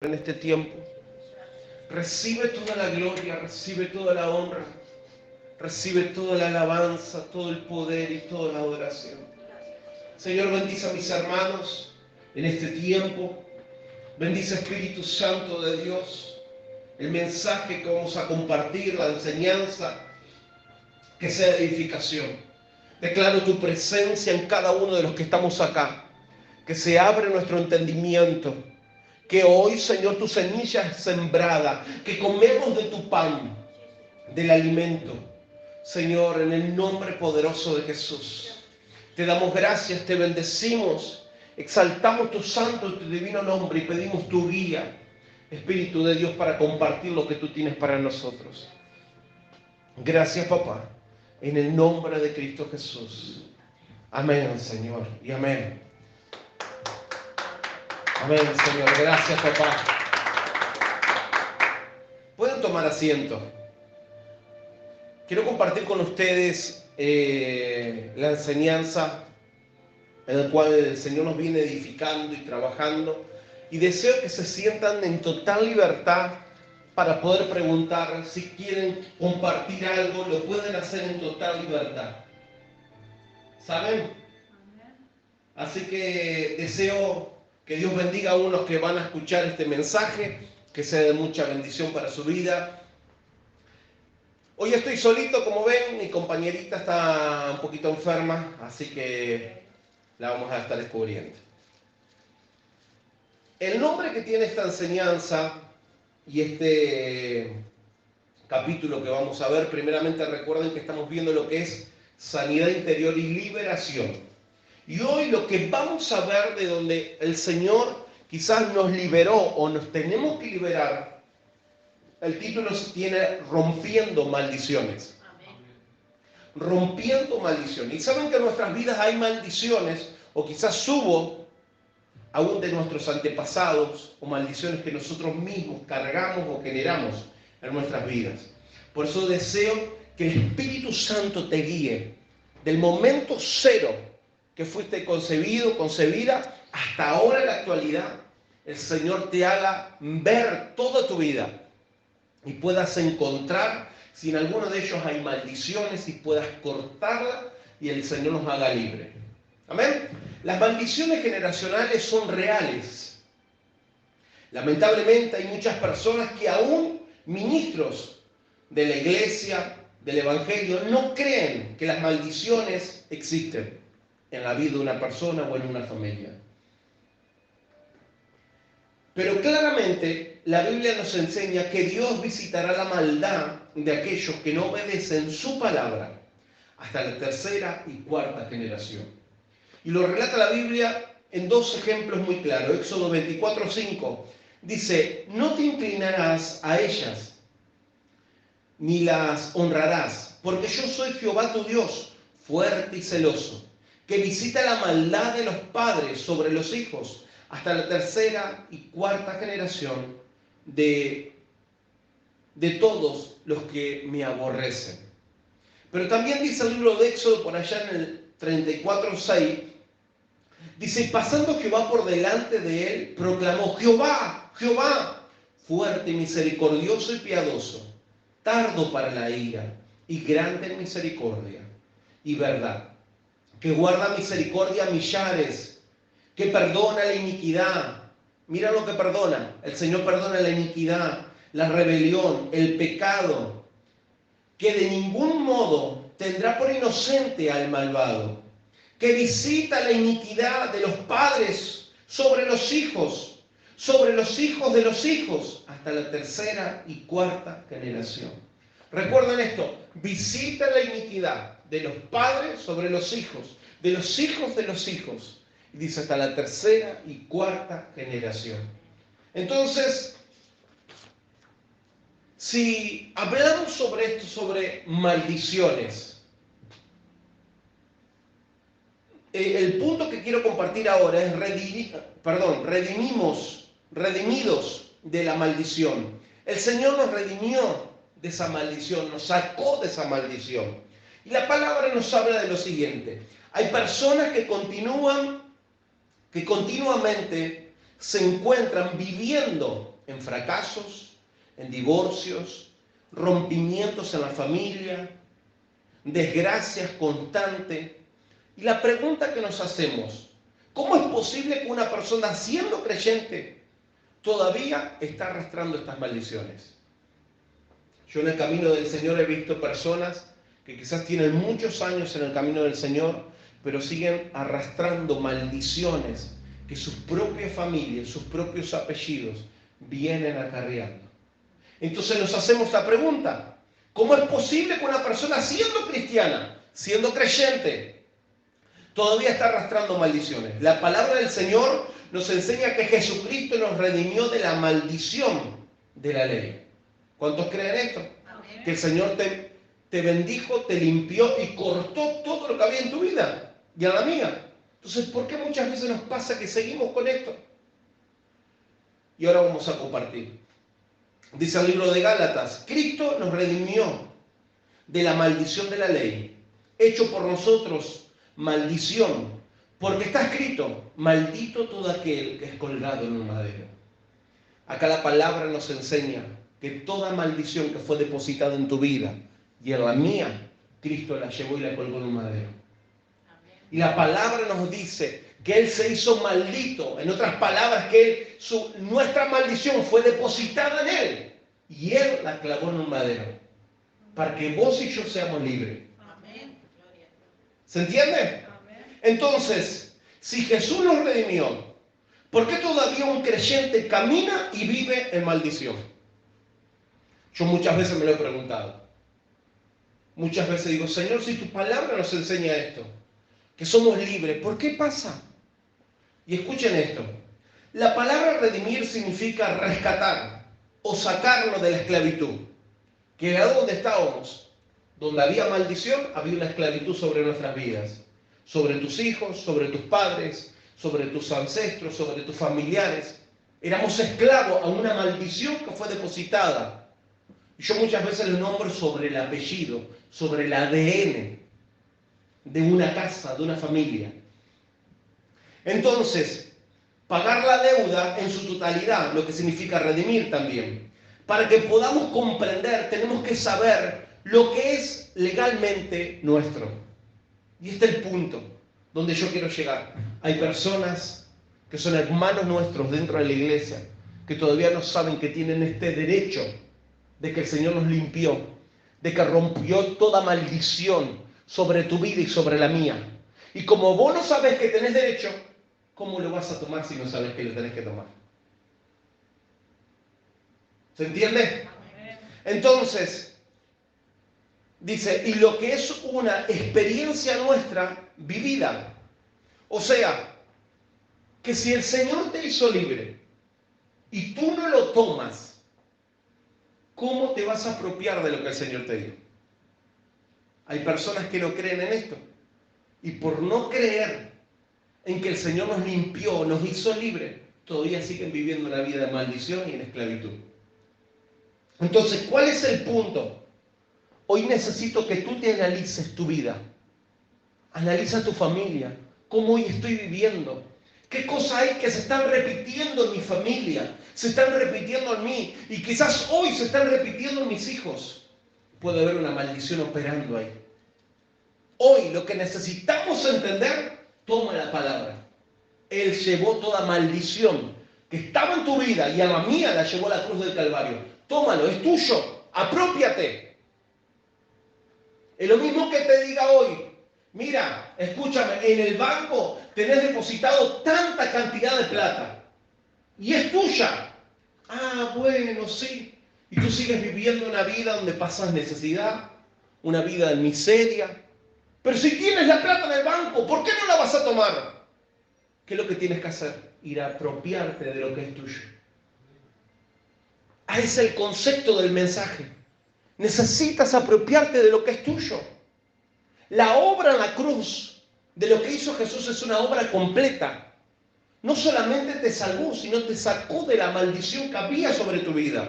en este tiempo. Recibe toda la gloria, recibe toda la honra, recibe toda la alabanza, todo el poder y toda la adoración. Señor, bendice a mis hermanos en este tiempo. Bendice, Espíritu Santo de Dios, el mensaje que vamos a compartir, la enseñanza, que sea de edificación. Declaro tu presencia en cada uno de los que estamos acá, que se abre nuestro entendimiento, que hoy, Señor, tu semilla es sembrada, que comemos de tu pan, del alimento. Señor, en el nombre poderoso de Jesús, te damos gracias, te bendecimos, exaltamos tu santo y tu divino nombre y pedimos tu guía, Espíritu de Dios, para compartir lo que tú tienes para nosotros. Gracias, papá, en el nombre de Cristo Jesús. Amén, Señor, y amén. Amén, Señor. Gracias, papá. Pueden tomar asiento. Quiero compartir con ustedes la enseñanza en la cual el Señor nos viene edificando y trabajando. Y deseo que se sientan en total libertad para poder preguntar. Si quieren compartir algo, lo pueden hacer en total libertad. ¿Saben? Así que deseo que Dios bendiga a unos que van a escuchar este mensaje, que sea de mucha bendición para su vida. Hoy estoy solito, como ven, mi compañerita está un poquito enferma, así que la vamos a estar descubriendo. El nombre que tiene esta enseñanza y este capítulo que vamos a ver, primeramente recuerden que estamos viendo lo que es sanidad interior y liberación. Y hoy lo que vamos a ver de donde el Señor quizás nos liberó o nos tenemos que liberar, el título tiene Rompiendo Maldiciones. Rompiendo maldiciones. Y saben que en nuestras vidas hay maldiciones, o quizás hubo aún de nuestros antepasados, o maldiciones que nosotros mismos cargamos o generamos en nuestras vidas. Por eso deseo que el Espíritu Santo te guíe del momento cero que fuiste concebido, concebida, hasta ahora en la actualidad. El Señor te haga ver toda tu vida y puedas encontrar si en alguno de ellos hay maldiciones y puedas cortarla y el Señor nos haga libre. Amén. Las maldiciones generacionales son reales. Lamentablemente hay muchas personas que aún ministros de la iglesia, del evangelio, no creen que las maldiciones existen en la vida de una persona o en una familia. Pero claramente la Biblia nos enseña que Dios visitará la maldad de aquellos que no obedecen su palabra hasta la tercera y cuarta generación. Y lo relata la Biblia en dos ejemplos muy claros. Éxodo 24:5 dice: no te inclinarás a ellas, ni las honrarás, porque yo soy Jehová tu Dios, fuerte y celoso, que visita la maldad de los padres sobre los hijos, hasta la tercera y cuarta generación de todos los que me aborrecen. Pero también dice el libro de Éxodo, por allá en el 34:6, dice: pasando Jehová por delante de él, proclamó: Jehová, Jehová, fuerte y misericordioso y piadoso, tardo para la ira y grande en misericordia y verdad, que guarda misericordia a millares, que perdona la iniquidad. Mira lo que perdona. El Señor perdona la iniquidad, la rebelión, el pecado, que de ningún modo tendrá por inocente al malvado, que visita la iniquidad de los padres sobre los hijos de los hijos, hasta la tercera y cuarta generación. Recuerden esto: visita la iniquidad de los padres sobre los hijos de los hijos, y dice hasta la tercera y cuarta generación. Entonces, si hablamos sobre esto, sobre maldiciones, el punto que quiero compartir ahora es redimidos de la maldición. El Señor nos redimió de esa maldición, nos sacó de esa maldición. Y la palabra nos habla de lo siguiente: hay personas que continuamente se encuentran viviendo en fracasos, en divorcios, rompimientos en la familia, desgracias constantes. Y la pregunta que nos hacemos, ¿cómo es posible que una persona siendo creyente todavía está arrastrando estas maldiciones? Yo en el camino del Señor he visto personas que quizás tienen muchos años en el camino del Señor, pero siguen arrastrando maldiciones que sus propias familias, sus propios apellidos vienen acarreando. Entonces nos hacemos la pregunta, ¿cómo es posible que una persona siendo cristiana, siendo creyente, todavía está arrastrando maldiciones? La palabra del Señor nos enseña que Jesucristo nos redimió de la maldición de la ley. ¿Cuántos creen esto? Amén. Que el Señor te bendijo, te limpió y cortó todo lo que había en tu vida y en la mía. Entonces, ¿por qué muchas veces nos pasa que seguimos con esto? Y ahora vamos a compartir. Dice el libro de Gálatas, Cristo nos redimió de la maldición de la ley, hecho por nosotros maldición, porque está escrito, maldito todo aquel que es colgado en un madero. Acá la palabra nos enseña que toda maldición que fue depositada en tu vida y en la mía, Cristo la llevó y la colgó en un madero. Y la palabra nos dice que Él se hizo maldito. En otras palabras, que nuestra maldición fue depositada en Él. Y Él la clavó en un madero. Para que vos y yo seamos libres. ¿Se entiende? Entonces, si Jesús nos redimió, ¿por qué todavía un creyente camina y vive en maldición? Yo muchas veces me lo he preguntado. Muchas veces digo, Señor, si tu palabra nos enseña esto, que somos libres, ¿por qué pasa? Y escuchen esto. La palabra redimir significa rescatar o sacarnos de la esclavitud. Que era donde estábamos, donde había maldición, había una esclavitud sobre nuestras vidas. Sobre tus hijos, sobre tus padres, sobre tus ancestros, sobre tus familiares. Éramos esclavos a una maldición que fue depositada. Yo muchas veces lo nombro sobre el apellido, sobre el ADN de una casa, de una familia. Entonces, pagar la deuda en su totalidad, lo que significa redimir también. Para que podamos comprender, tenemos que saber lo que es legalmente nuestro. Y este es el punto donde yo quiero llegar. Hay personas que son hermanos nuestros dentro de la iglesia, que todavía no saben que tienen este derecho de que el Señor nos limpió, de que rompió toda maldición sobre tu vida y sobre la mía. Y como vos no sabes que tenés derecho, ¿cómo lo vas a tomar si no sabes que lo tenés que tomar? ¿Se entiende? Entonces, dice, y lo que es una experiencia nuestra vivida. O sea, que si el Señor te hizo libre y tú no lo tomas, ¿cómo te vas a apropiar de lo que el Señor te dio? Hay personas que no creen en esto. Y por no creer en que el Señor nos limpió, nos hizo libres, todavía siguen viviendo una vida de maldición y en esclavitud. Entonces, ¿cuál es el punto? Hoy necesito que tú te analices tu vida. Analiza tu familia. ¿Cómo hoy estoy viviendo? ¿Qué cosas hay que se están repitiendo en mi familia? Se están repitiendo en mí. Y quizás hoy se están repitiendo en mis hijos. Puede haber una maldición operando ahí. Hoy lo que necesitamos entender, toma la palabra. Él llevó toda maldición que estaba en tu vida y a la mía la llevó a la cruz del Calvario. Tómalo, es tuyo, apropiate. Es lo mismo que te diga hoy. Mira, escúchame, en el banco tenés depositado tanta cantidad de plata y es tuya. Ah, bueno, sí. Y tú sigues viviendo una vida donde pasas necesidad, una vida de miseria. Pero si tienes la plata en el banco, ¿por qué no la vas a tomar? ¿Qué es lo que tienes que hacer? Ir a apropiarte de lo que es tuyo. Ese es el concepto del mensaje. Necesitas apropiarte de lo que es tuyo. La obra en la cruz de lo que hizo Jesús es una obra completa. No solamente te salvó, sino te sacó de la maldición que había sobre tu vida.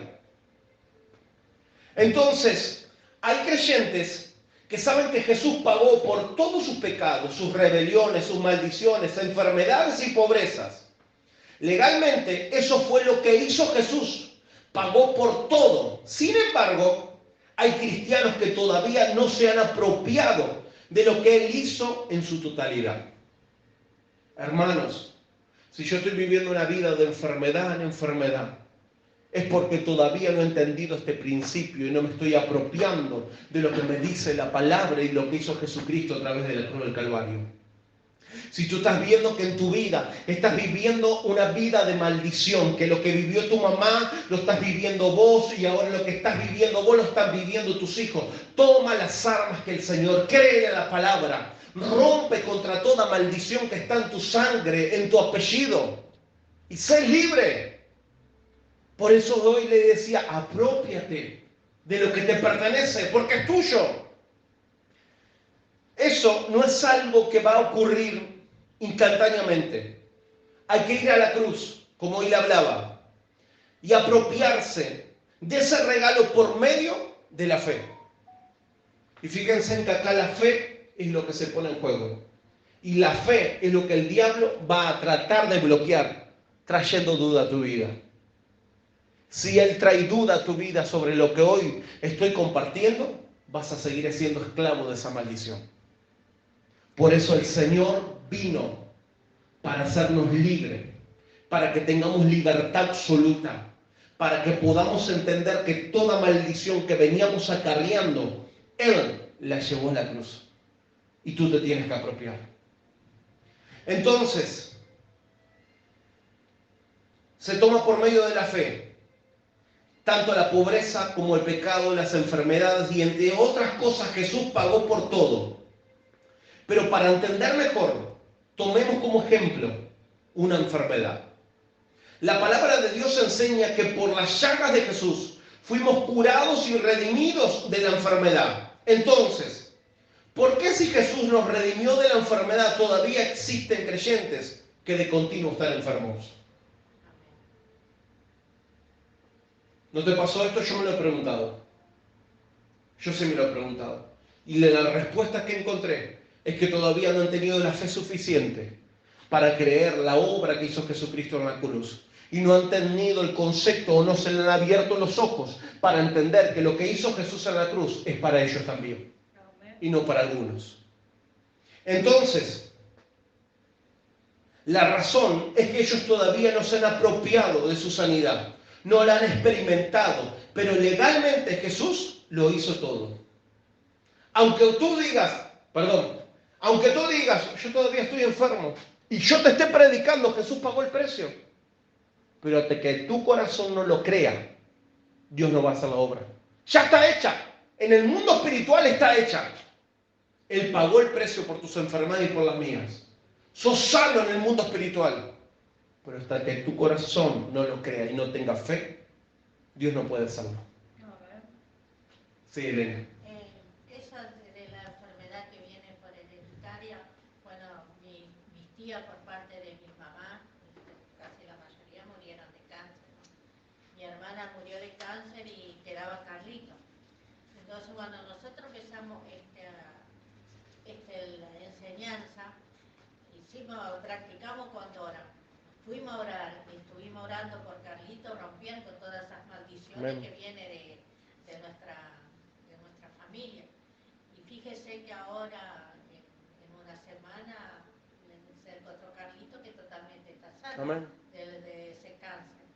Entonces, hay creyentes que saben que Jesús pagó por todos sus pecados, sus rebeliones, sus maldiciones, enfermedades y pobrezas. Legalmente, eso fue lo que hizo Jesús. pagó por todo. Sin embargo, hay cristianos que todavía no se han apropiado de lo que Él hizo en su totalidad. Hermanos, si yo estoy viviendo una vida de enfermedad en enfermedad, es porque todavía no he entendido este principio y no me estoy apropiando de lo que me dice la palabra y lo que hizo Jesucristo a través de la cruz del Calvario. Si tú estás viendo que en tu vida estás viviendo una vida de maldición, que lo que vivió tu mamá lo estás viviendo vos y ahora lo que estás viviendo vos lo están viviendo tus hijos, toma las armas que el Señor, cree en la palabra, rompe contra toda maldición que está en tu sangre, en tu apellido y sé libre. Por eso hoy le decía, aprópiate de lo que te pertenece, porque es tuyo. Eso no es algo que va a ocurrir instantáneamente. Hay que ir a la cruz, como hoy le hablaba, y apropiarse de ese regalo por medio de la fe. Y fíjense en que acá la fe es lo que se pone en juego. Y la fe es lo que el diablo va a tratar de bloquear, trayendo duda a tu vida. Si él trae duda a tu vida sobre lo que hoy estoy compartiendo, vas a seguir siendo esclavo de esa maldición. Por eso el Señor vino para hacernos libres, para que tengamos libertad absoluta, para que podamos entender que toda maldición que veníamos acarreando, Él la llevó a la cruz. Y tú te tienes que apropiar. Entonces, se toma por medio de la fe tanto la pobreza como el pecado, las enfermedades y entre otras cosas Jesús pagó por todo. Pero para entender mejor, tomemos como ejemplo una enfermedad. La palabra de Dios enseña que por las llagas de Jesús fuimos curados y redimidos de la enfermedad. Entonces, ¿por qué si Jesús nos redimió de la enfermedad todavía existen creyentes que de continuo están enfermos? ¿No te pasó esto? Yo me lo he preguntado. Yo sí me lo he preguntado. Y la respuesta que encontré es que todavía no han tenido la fe suficiente para creer la obra que hizo Jesucristo en la cruz. Y no han tenido el concepto o no se le han abierto los ojos para entender que lo que hizo Jesús en la cruz es para ellos también. Y no para algunos. Entonces, la razón es que ellos todavía no se han apropiado de su sanidad. No la han experimentado, pero legalmente Jesús lo hizo todo. Aunque tú digas, yo todavía estoy enfermo y yo te esté predicando, Jesús pagó el precio. Pero hasta que tu corazón no lo crea, Dios no va a hacer la obra. Ya está hecha. En el mundo espiritual está hecha. Él pagó el precio por tus enfermedades y por las mías. Sos sano en el mundo espiritual. Pero hasta que tu corazón no lo crea y no tenga fe, Dios no puede hacerlo. Sí, Elena. Eso de la enfermedad que viene por hereditaria, bueno, mis tías por parte de mi mamá, casi la mayoría murieron de cáncer, ¿no? Mi hermana murió de cáncer y quedaba Carlito. Entonces cuando nosotros empezamos la enseñanza, practicamos cuando oramos. Fuimos a orar, estuvimos orando por Carlito, rompiendo todas esas maldiciones que vienen de nuestra familia. Y fíjese que ahora, en una semana, se encontró Carlito que totalmente está sano de ese cáncer.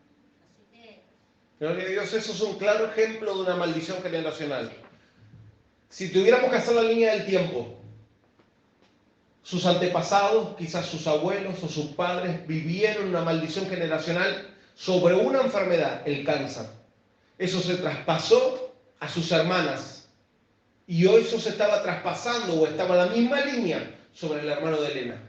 Así que... Gloria a Dios, eso es un claro ejemplo de una maldición generacional. Si tuviéramos que hacer la línea del tiempo, sus antepasados, quizás sus abuelos o sus padres, vivieron una maldición generacional sobre una enfermedad, el cáncer. Eso se traspasó a sus hermanas. Y hoy eso se estaba traspasando o estaba en la misma línea sobre el hermano de Elena.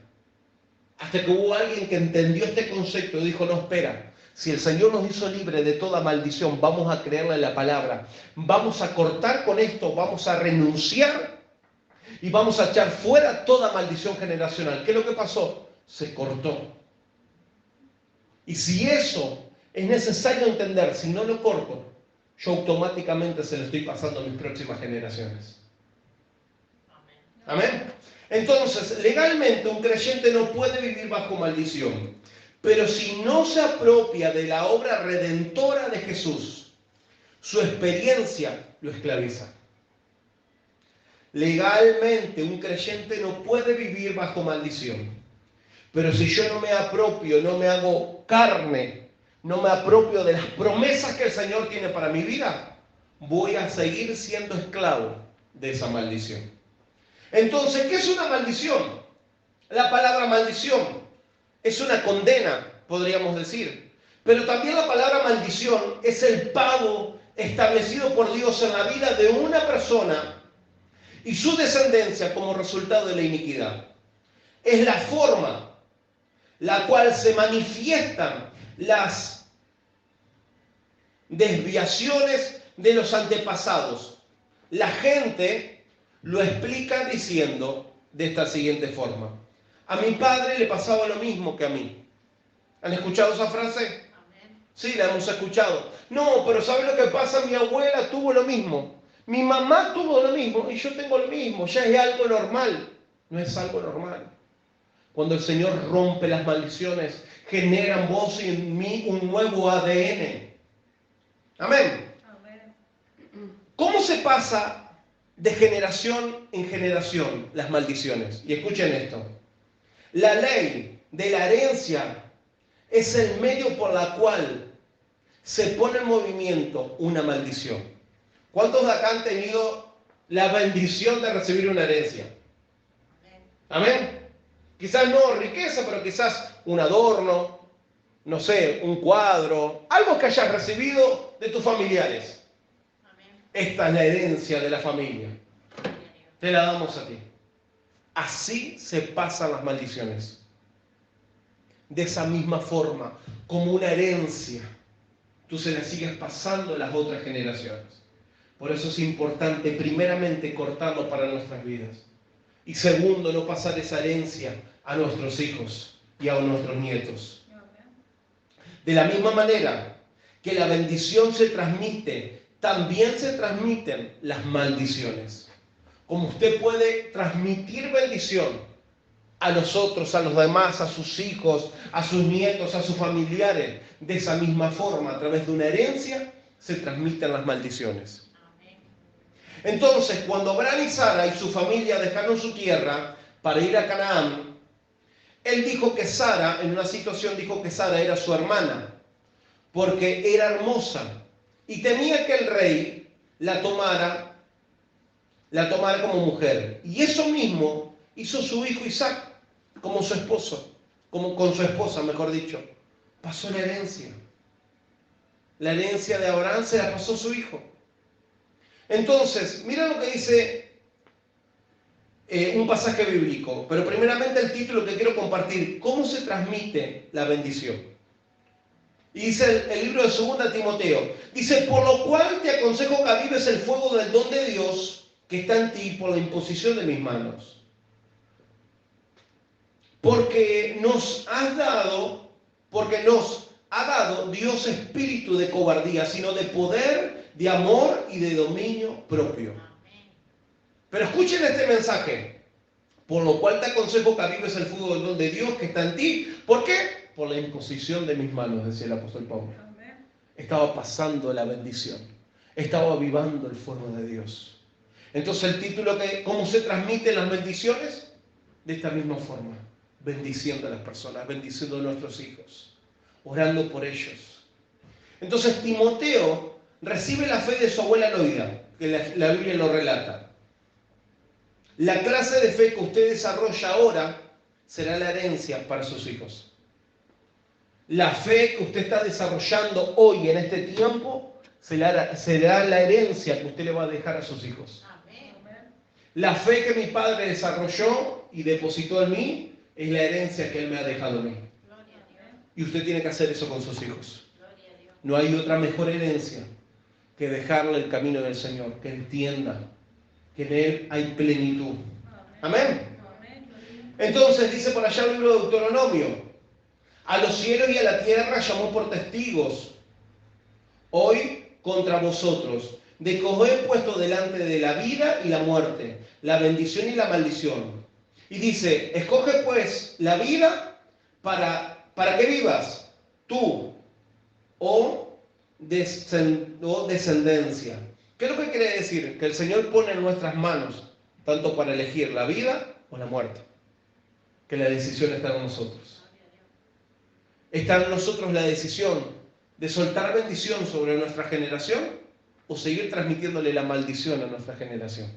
Hasta que hubo alguien que entendió este concepto y dijo, no, espera, si el Señor nos hizo libre de toda maldición, vamos a creerle la palabra. Vamos a cortar con esto, vamos a renunciar y vamos a echar fuera toda maldición generacional. ¿Qué es lo que pasó? Se cortó. Y si eso es necesario entender, si no lo corto, yo automáticamente se lo estoy pasando a mis próximas generaciones. Amén. Entonces, legalmente un creyente no puede vivir bajo maldición. Pero si no se apropia de la obra redentora de Jesús, su experiencia lo esclaviza. Legalmente un creyente no puede vivir bajo maldición. Pero si yo no me apropio, no me hago carne, no me apropio de las promesas que el Señor tiene para mi vida, voy a seguir siendo esclavo de esa maldición. Entonces, ¿qué es una maldición? La palabra maldición es una condena, podríamos decir. Pero también la palabra maldición es el pago establecido por Dios en la vida de una persona y su descendencia como resultado de la iniquidad. Es la forma la cual se manifiestan las desviaciones de los antepasados. La gente lo explica diciendo de esta siguiente forma: a mi padre le pasaba lo mismo que a mí. ¿Han escuchado esa frase? Sí, la hemos escuchado. No, pero ¿sabe lo que pasa? Mi abuela tuvo lo mismo. Mi mamá tuvo lo mismo y yo tengo lo mismo. Ya es algo normal. No es algo normal. Cuando el Señor rompe las maldiciones, genera en vos y en mí un nuevo ADN. Amén. ¿Cómo se pasa de generación en generación las maldiciones? Y escuchen esto. La ley de la herencia es el medio por la cual se pone en movimiento una maldición. ¿Cuántos de acá han tenido la bendición de recibir una herencia? Amén. Quizás no riqueza, pero quizás un adorno, no sé, un cuadro, algo que hayas recibido de tus familiares. Esta es la herencia de la familia. Te la damos a ti. Así se pasan las maldiciones. De esa misma forma, como una herencia, tú se la sigues pasando a las otras generaciones. Por eso es importante, primeramente, cortarlo para nuestras vidas. Y segundo, no pasar esa herencia a nuestros hijos y a nuestros nietos. De la misma manera que la bendición se transmite, también se transmiten las maldiciones. Como usted puede transmitir bendición a los otros, a los demás, a sus hijos, a sus nietos, a sus familiares, de esa misma forma, a través de una herencia, se transmiten las maldiciones. Entonces, cuando Abraham y Sara y su familia dejaron su tierra para ir a Canaán, él dijo que Sara, en una situación dijo que Sara era su hermana, porque era hermosa, y temía que el rey la tomara como mujer. Y eso mismo hizo su hijo Isaac, como su esposo, con su esposa, mejor dicho. Pasó la herencia. La herencia de Abraham se la pasó su hijo. Entonces, mira lo que dice un pasaje bíblico, pero primeramente el título que quiero compartir: ¿cómo se transmite la bendición? Y dice el libro de 2 Timoteo, dice: por lo cual te aconsejo que avives el fuego del don de Dios que está en ti por la imposición de mis manos. Porque nos ha dado Dios espíritu de cobardía, sino de poder, de amor y de dominio propio. Pero escuchen este mensaje: por lo cual te aconsejo que avives el fuego del don de Dios que está en ti. ¿Por qué? Por la imposición de mis manos, decía el apóstol Pablo. Estaba pasando la bendición, estaba avivando el fuego de Dios. Entonces el título ¿cómo se transmiten las bendiciones? De esta misma forma, bendiciendo a las personas, bendiciendo a nuestros hijos, orando por ellos. Entonces Timoteo recibe la fe de su abuela Loida, que la Biblia lo relata. La clase de fe que usted desarrolla ahora será la herencia para sus hijos. La fe que usted está desarrollando hoy en este tiempo será la herencia que usted le va a dejar a sus hijos. La fe que mi padre desarrolló y depositó en mí es la herencia que él me ha dejado a mí. Y usted tiene que hacer eso con sus hijos. No hay otra mejor herencia que dejarle el camino del Señor, que entienda que en Él hay plenitud. Amén. Entonces dice por allá el libro de Deuteronomio: a los cielos y a la tierra llamó por testigos hoy contra vosotros, de que os he puesto delante de la vida y la muerte, la bendición y la maldición. Y dice: escoge pues la vida para para que vivas tú o descendencia. ¿Qué es lo que quiere decir? Que el Señor pone en nuestras manos tanto para elegir la vida o la muerte. Que la decisión está en nosotros. Está en nosotros la decisión de soltar bendición sobre nuestra generación o seguir transmitiéndole la maldición a nuestra generación.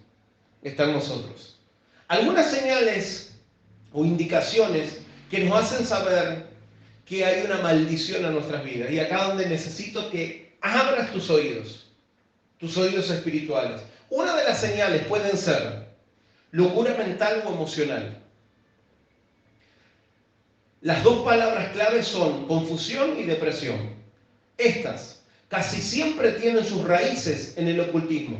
Está en nosotros. Algunas señales o indicaciones que nos hacen saber que hay una maldición en nuestras vidas. Y acá donde necesito que abras tus oídos espirituales. Una de las señales pueden ser locura mental o emocional. Las dos palabras claves son confusión y depresión. Estas casi siempre tienen sus raíces en el ocultismo.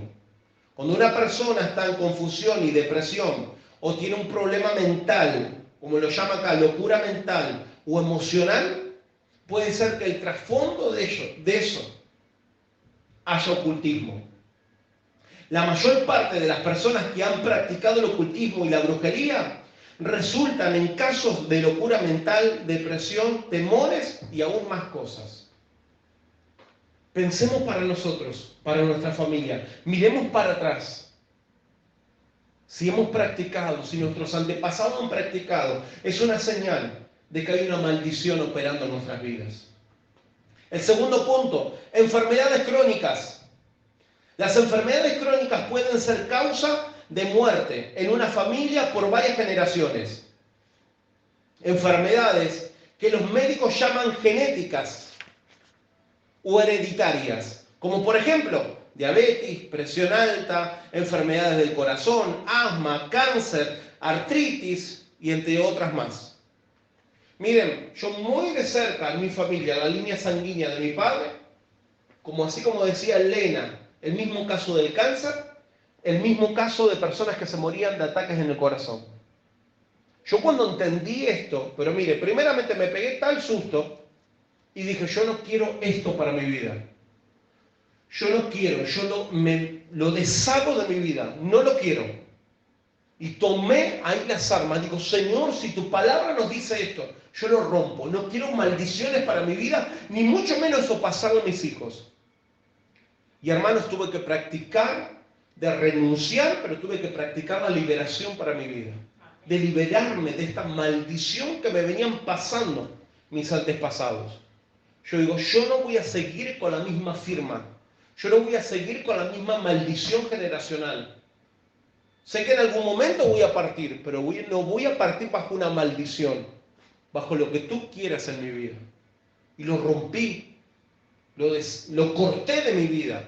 Cuando una persona está en confusión y depresión o tiene un problema mental, como lo llama acá, locura mental o emocional, puede ser que el trasfondo de eso haya ocultismo. La mayor parte de las personas que han practicado el ocultismo y la brujería resultan en casos de locura mental, depresión, temores y aún más cosas. Pensemos para nosotros, para nuestra familia. Miremos para atrás. Si hemos practicado, si nuestros antepasados han practicado, es una señal de que hay una maldición operando en nuestras vidas. El segundo punto, enfermedades crónicas. Las enfermedades crónicas pueden ser causa de muerte en una familia por varias generaciones. Enfermedades que los médicos llaman genéticas o hereditarias, como por ejemplo diabetes, presión alta, enfermedades del corazón, asma, cáncer, artritis y entre otras más. Miren, yo muy de cerca en mi familia, la línea sanguínea de mi padre, así como decía Elena, el mismo caso del cáncer, el mismo caso de personas que se morían de ataques en el corazón. Yo cuando entendí esto, pero mire, primeramente me pegué tal susto y dije, yo no quiero esto para mi vida. Yo no quiero, lo deshago de mi vida, no lo quiero. Y tomé ahí las armas, digo, Señor, si tu palabra nos dice esto, yo lo rompo. No quiero maldiciones para mi vida, ni mucho menos eso pasarlo a mis hijos. Y hermanos, tuve que practicar de renunciar, pero tuve que practicar la liberación para mi vida. De liberarme de esta maldición que me venían pasando mis antepasados. Yo digo, yo no voy a seguir con la misma firma. Yo no voy a seguir con la misma maldición generacional. Sé que en algún momento voy a partir, pero no voy a partir bajo una maldición, bajo lo que tú quieras en mi vida. Y lo rompí, lo corté de mi vida.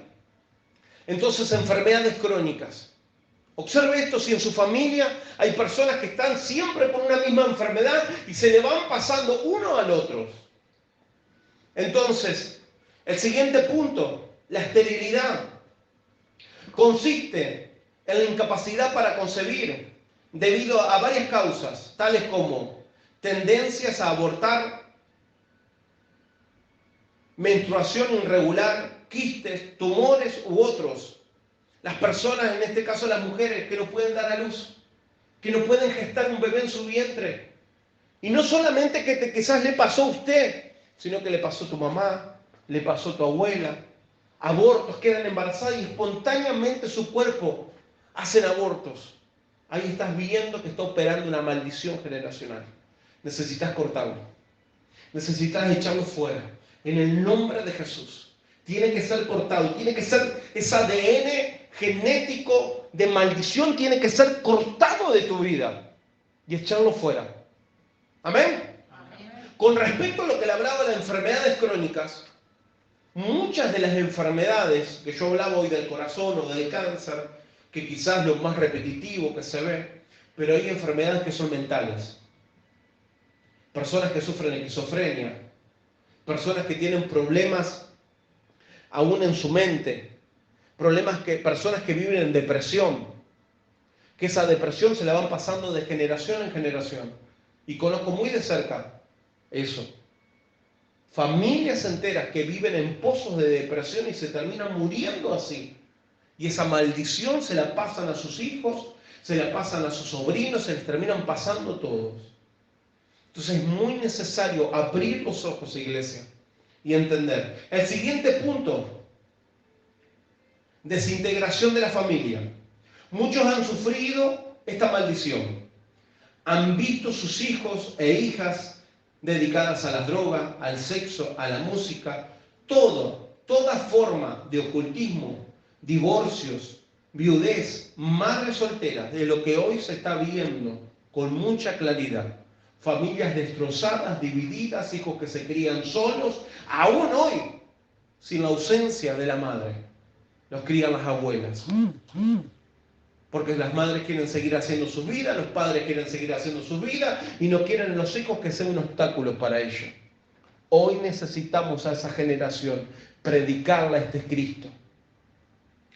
Entonces, enfermedades crónicas. Observe esto, si en su familia hay personas que están siempre con una misma enfermedad y se le van pasando uno al otro. Entonces, el siguiente punto, la esterilidad, consiste en la incapacidad para concebir debido a varias causas, tales como tendencias a abortar, menstruación irregular, quistes, tumores u otros. Las personas, en este caso las mujeres, que no pueden dar a luz, que no pueden gestar un bebé en su vientre. Y no solamente que quizás le pasó a usted, sino que le pasó a tu mamá, le pasó a tu abuela. Abortos, quedan embarazadas y espontáneamente su cuerpo hacen abortos. Ahí estás viendo que está operando una maldición generacional. Necesitas cortarlo. Necesitas echarlo fuera. En el nombre de Jesús. Tiene que ser cortado. Tiene que ser ese ADN genético de maldición. Tiene que ser cortado de tu vida. Y echarlo fuera. ¿Amén? Amén. Con respecto a lo que le hablaba de las enfermedades crónicas, muchas de las enfermedades que yo hablaba hoy del corazón o del cáncer, que quizás es lo más repetitivo que se ve, pero hay enfermedades que son mentales. Personas que sufren esquizofrenia, personas que tienen problemas aún en su mente, personas que viven en depresión, que esa depresión se la van pasando de generación en generación. Y conozco muy de cerca eso. Familias enteras que viven en pozos de depresión y se terminan muriendo así. Y esa maldición se la pasan a sus hijos, se la pasan a sus sobrinos, se les terminan pasando todos. Entonces es muy necesario abrir los ojos, iglesia, y entender. El siguiente punto, desintegración de la familia. Muchos han sufrido esta maldición. Han visto sus hijos e hijas dedicadas a la droga, al sexo, a la música, toda forma de ocultismo, divorcios, viudez, madres solteras, de lo que hoy se está viendo con mucha claridad. Familias destrozadas, divididas, hijos que se crían solos, aún hoy, sin la ausencia de la madre. Los crían las abuelas. Porque las madres quieren seguir haciendo sus vidas, los padres quieren seguir haciendo sus vidas y no quieren los hijos que sean un obstáculo para ellos. Hoy necesitamos a esa generación predicarla este Cristo.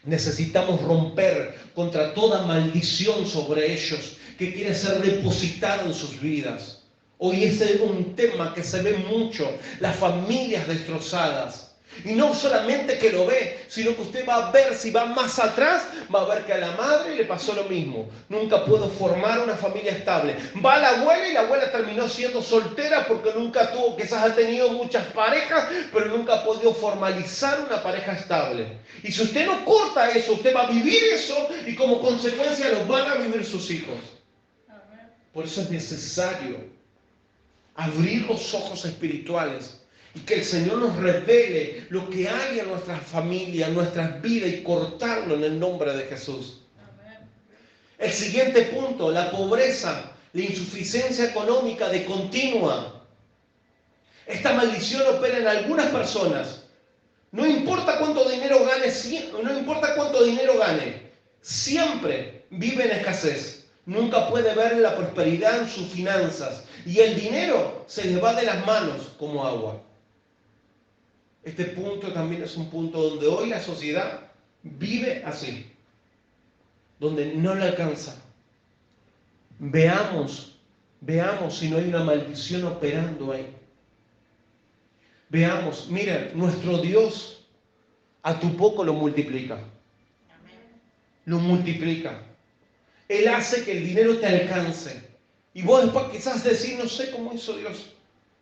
Necesitamos romper contra toda maldición sobre ellos que quiere ser depositada en sus vidas. Hoy ese es un tema que se ve mucho, las familias destrozadas. Y no solamente que lo ve, sino que usted va a ver, si va más atrás, va a ver que a la madre le pasó lo mismo. Nunca pudo formar una familia estable. Va a la abuela y la abuela terminó siendo soltera porque nunca tuvo, quizás ha tenido muchas parejas, pero nunca ha podido formalizar una pareja estable. Y si usted no corta eso, usted va a vivir eso y como consecuencia lo van a vivir sus hijos. Por eso es necesario abrir los ojos espirituales y que el Señor nos revele lo que hay en nuestras familias, en nuestras vidas y cortarlo en el nombre de Jesús. Amén. El siguiente punto, la pobreza, la insuficiencia económica de continua. Esta maldición opera en algunas personas. No importa cuánto dinero gane, siempre vive en escasez. Nunca puede ver la prosperidad en sus finanzas y el dinero se le va de las manos como agua. Este punto también es un punto donde hoy la sociedad vive así, donde no le alcanza. Veamos si no hay una maldición operando ahí. Veamos, miren, nuestro Dios a tu poco lo multiplica. Lo multiplica. Él hace que el dinero te alcance. Y vos después quizás decís, no sé cómo hizo Dios,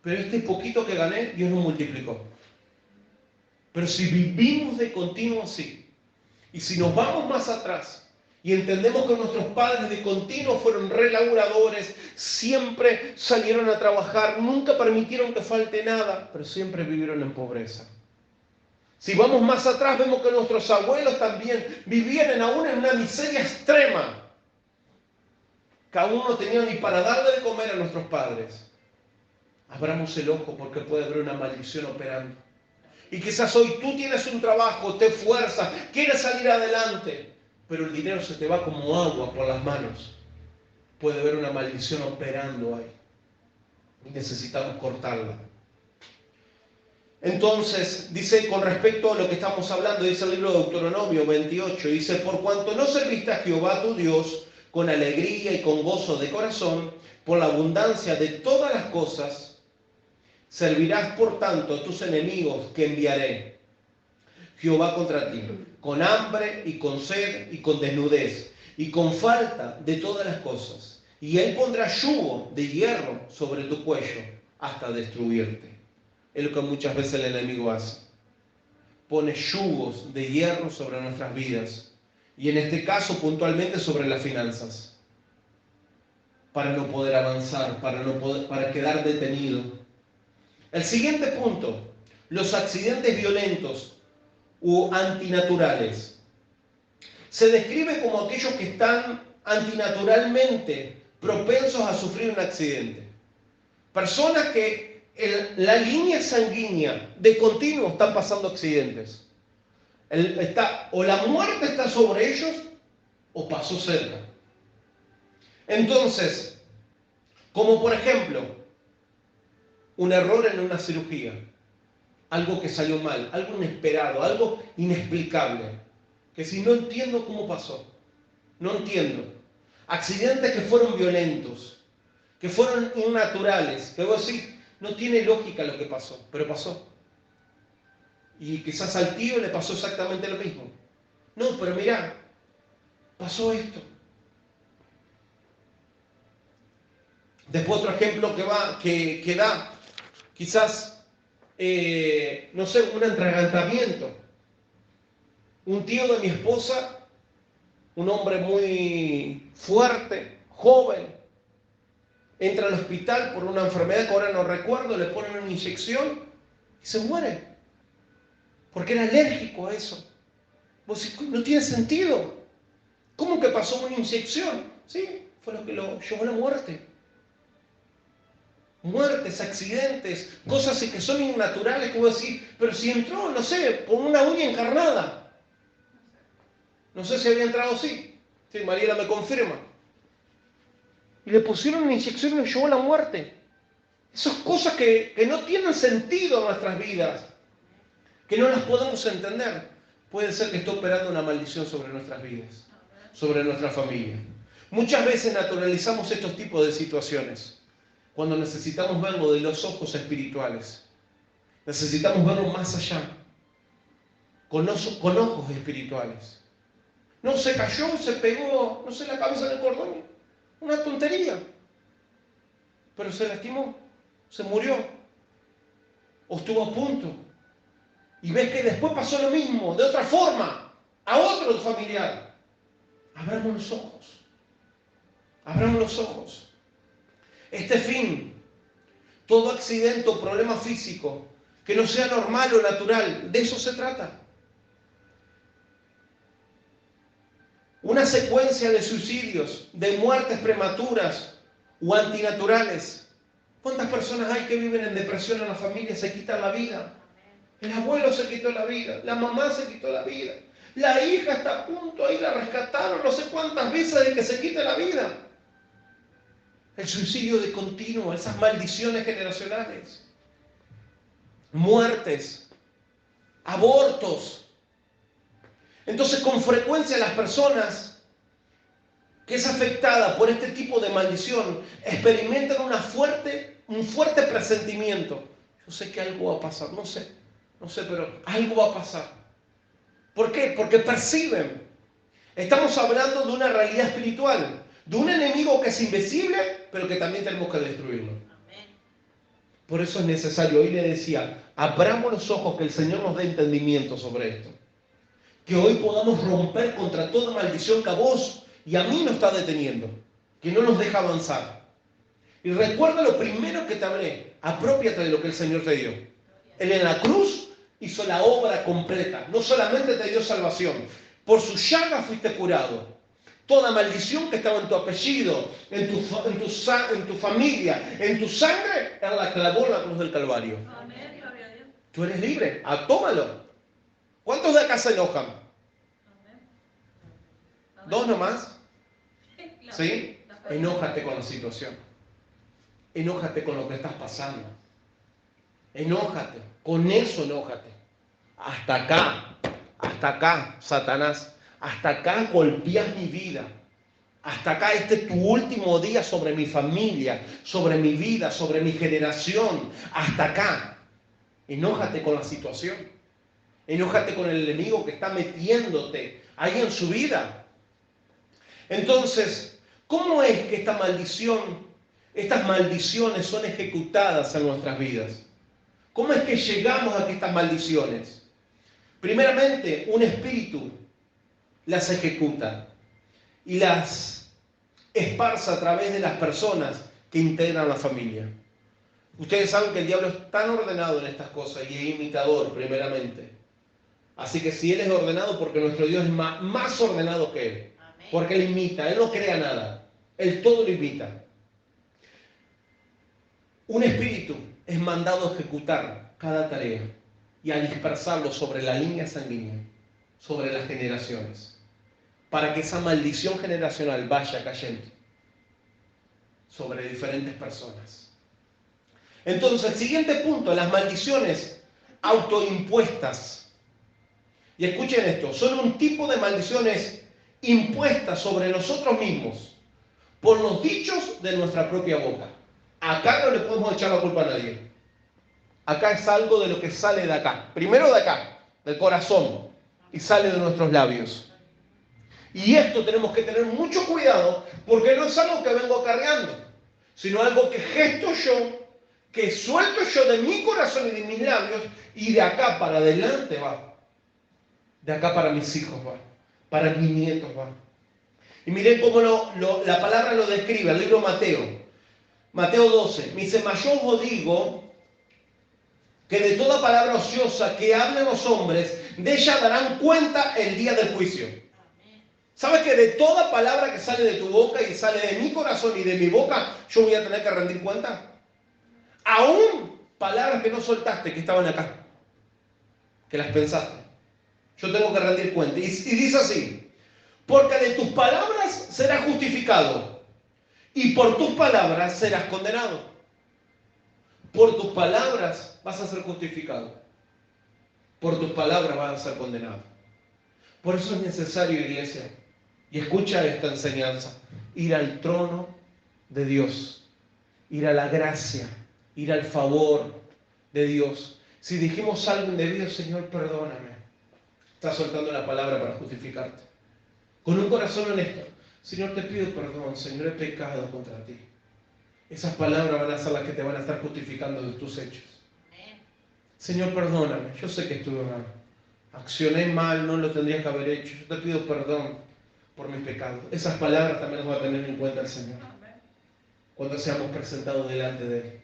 pero este poquito que gané, Dios lo multiplicó. Pero si vivimos de continuo así, y si nos vamos más atrás, y entendemos que nuestros padres de continuo fueron relaboradores, siempre salieron a trabajar, nunca permitieron que falte nada, pero siempre vivieron en pobreza. Si vamos más atrás, vemos que nuestros abuelos también vivían aún en una miseria extrema, que aún no tenían ni para darle de comer a nuestros padres. Abramos el ojo porque puede haber una maldición operando. Y quizás hoy tú tienes un trabajo, te esfuerzas, quieres salir adelante, pero el dinero se te va como agua por las manos. Puede haber una maldición operando ahí. Y necesitamos cortarla. Entonces, dice con respecto a lo que estamos hablando, dice el libro de Deuteronomio 28, dice, por cuanto no serviste a Jehová tu Dios con alegría y con gozo de corazón, por la abundancia de todas las cosas, servirás por tanto a tus enemigos que enviaré Jehová contra ti, con hambre y con sed y con desnudez y con falta de todas las cosas. Y él pondrá yugo de hierro sobre tu cuello hasta destruirte. Es lo que muchas veces el enemigo hace. Pone yugos de hierro sobre nuestras vidas. Y en este caso puntualmente sobre las finanzas. Para no poder avanzar, para quedar detenido. El siguiente punto, los accidentes violentos u antinaturales. Se describe como aquellos que están antinaturalmente propensos a sufrir un accidente. Personas que en la línea sanguínea de continuo están pasando accidentes. O la muerte está sobre ellos o pasó cerca. Entonces, como por ejemplo, un error en una cirugía, algo que salió mal, algo inesperado, algo inexplicable, que si no entiendo cómo pasó, no entiendo. Accidentes que fueron violentos, que fueron innaturales, que vos decís, no tiene lógica lo que pasó, pero pasó. Y quizás al tío le pasó exactamente lo mismo. No, pero mirá, pasó esto. Después otro ejemplo que da, quizás, no sé, un atragantamiento. Un tío de mi esposa, un hombre muy fuerte, joven, entra al hospital por una enfermedad que ahora no recuerdo, le ponen una inyección y se muere. Porque era alérgico a eso. Vos decís, no tiene sentido. ¿Cómo que pasó una inyección? Sí, fue lo que lo llevó a la muerte. Muertes, accidentes, cosas que son innaturales, como decir, pero si entró, no sé, por una uña encarnada. No sé si había entrado así. Sí, Mariela me confirma. Y le pusieron una inyección y lo llevó a la muerte. Esas cosas que no tienen sentido en nuestras vidas, que no las podemos entender. Puede ser que esté operando una maldición sobre nuestras vidas, sobre nuestra familia. Muchas veces naturalizamos estos tipos de situaciones cuando necesitamos verlo de los ojos espirituales. Necesitamos verlo más allá, con ojos espirituales. No se cayó, se pegó, no sé, la cabeza del cordón. Una tontería. Pero se lastimó, se murió. O estuvo a punto. Y ves que después pasó lo mismo, de otra forma, a otro familiar. Abramos los ojos. Abramos los ojos. Este fin, todo accidente o problema físico que no sea normal o natural, de eso se trata. Una secuencia de suicidios, de muertes prematuras o antinaturales. ¿Cuántas personas hay que viven en depresión en la familia? Se quitan la vida. El abuelo se quitó la vida, la mamá se quitó la vida, la hija está a punto, ahí la rescataron no sé cuántas veces de que se quite la vida. El suicidio de continuo, esas maldiciones generacionales, muertes, abortos. Entonces, con frecuencia las personas que es afectada por este tipo de maldición experimentan un fuerte presentimiento. Yo sé que algo va a pasar, no sé, pero algo va a pasar. ¿Por qué? Porque perciben. Estamos hablando de una realidad espiritual, de un enemigo que es invisible, pero que también tenemos que destruirlo. Por eso es necesario, hoy le decía, abramos los ojos, que el Señor nos dé entendimiento sobre esto. Que hoy podamos romper contra toda maldición que a vos y a mí nos está deteniendo, que no nos deja avanzar. Y recuerda lo primero que te hablé, apropiate de lo que el Señor te dio. Él en la cruz hizo la obra completa, no solamente te dio salvación, por su llaga fuiste curado. Toda maldición que estaba en tu apellido, en tu familia, en tu sangre, Él la clavó en la cruz del Calvario. Amén. Tú eres libre, tómalo. ¿Cuántos de acá se enojan? ¿Dos nomás? ¿Sí? Enójate con la situación. Enójate con lo que estás pasando. Enójate. Con eso enójate. Hasta acá, Satanás. Hasta acá golpeas mi vida. Hasta acá este es tu último día sobre mi familia, sobre mi vida, sobre mi generación. Hasta acá. Enójate con la situación. Enójate con el enemigo que está metiéndote ahí en su vida. Entonces, ¿cómo es que estas maldiciones son ejecutadas en nuestras vidas? ¿Cómo es que llegamos a que estas maldiciones? Primeramente, un espíritu las ejecuta y las esparza a través de las personas que integran la familia. Ustedes saben que el diablo es tan ordenado en estas cosas y es imitador, primeramente. Así que si Él es ordenado, porque nuestro Dios es más ordenado que Él. Amén. Porque Él imita, Él no crea nada. Él todo lo imita. Un espíritu es mandado a ejecutar cada tarea y a dispersarlo sobre la línea sanguínea, sobre las generaciones, para que esa maldición generacional vaya cayendo sobre diferentes personas. Entonces, el siguiente punto, las maldiciones autoimpuestas. Y escuchen esto, son un tipo de maldiciones impuestas sobre nosotros mismos por los dichos de nuestra propia boca. Acá no le podemos echar la culpa a nadie. Acá es algo de lo que sale de acá. Primero de acá, del corazón, y sale de nuestros labios. Y esto tenemos que tener mucho cuidado porque no es algo que vengo cargando. sino algo que gesto yo, que suelto yo de mi corazón y de mis labios, y de acá para adelante va. De acá para mis hijos va, para mis nietos va. Y miren cómo la palabra lo describe, el libro Mateo. Mateo 12. Me dice, mas yo os digo que de toda palabra ociosa que hablen los hombres, de ella darán cuenta el día del juicio. ¿Sabes que de toda palabra que sale de tu boca y sale de mi corazón y de mi boca, yo voy a tener que rendir cuenta? Aún palabras que no soltaste, que estaban acá, que las pensaste. Yo tengo que rendir cuenta. Y dice así, porque de tus palabras serás justificado y por tus palabras serás condenado. Por tus palabras vas a ser justificado. Por tus palabras vas a ser condenado. Por eso es necesario, iglesia, y escucha esta enseñanza, ir al trono de Dios, ir a la gracia, ir al favor de Dios. Si dijimos algo indebido, Señor, perdóname. Estás soltando la palabra para justificarte. Con un corazón honesto, Señor, te pido perdón, Señor, he pecado contra ti. Esas palabras van a ser las que te van a estar justificando de tus hechos. Señor, perdóname, yo sé que estuve mal. Accioné mal, no lo tendría que haber hecho. Yo te pido perdón por mis pecados. Esas palabras también las va a tener en cuenta el Señor cuando seamos presentados delante de Él.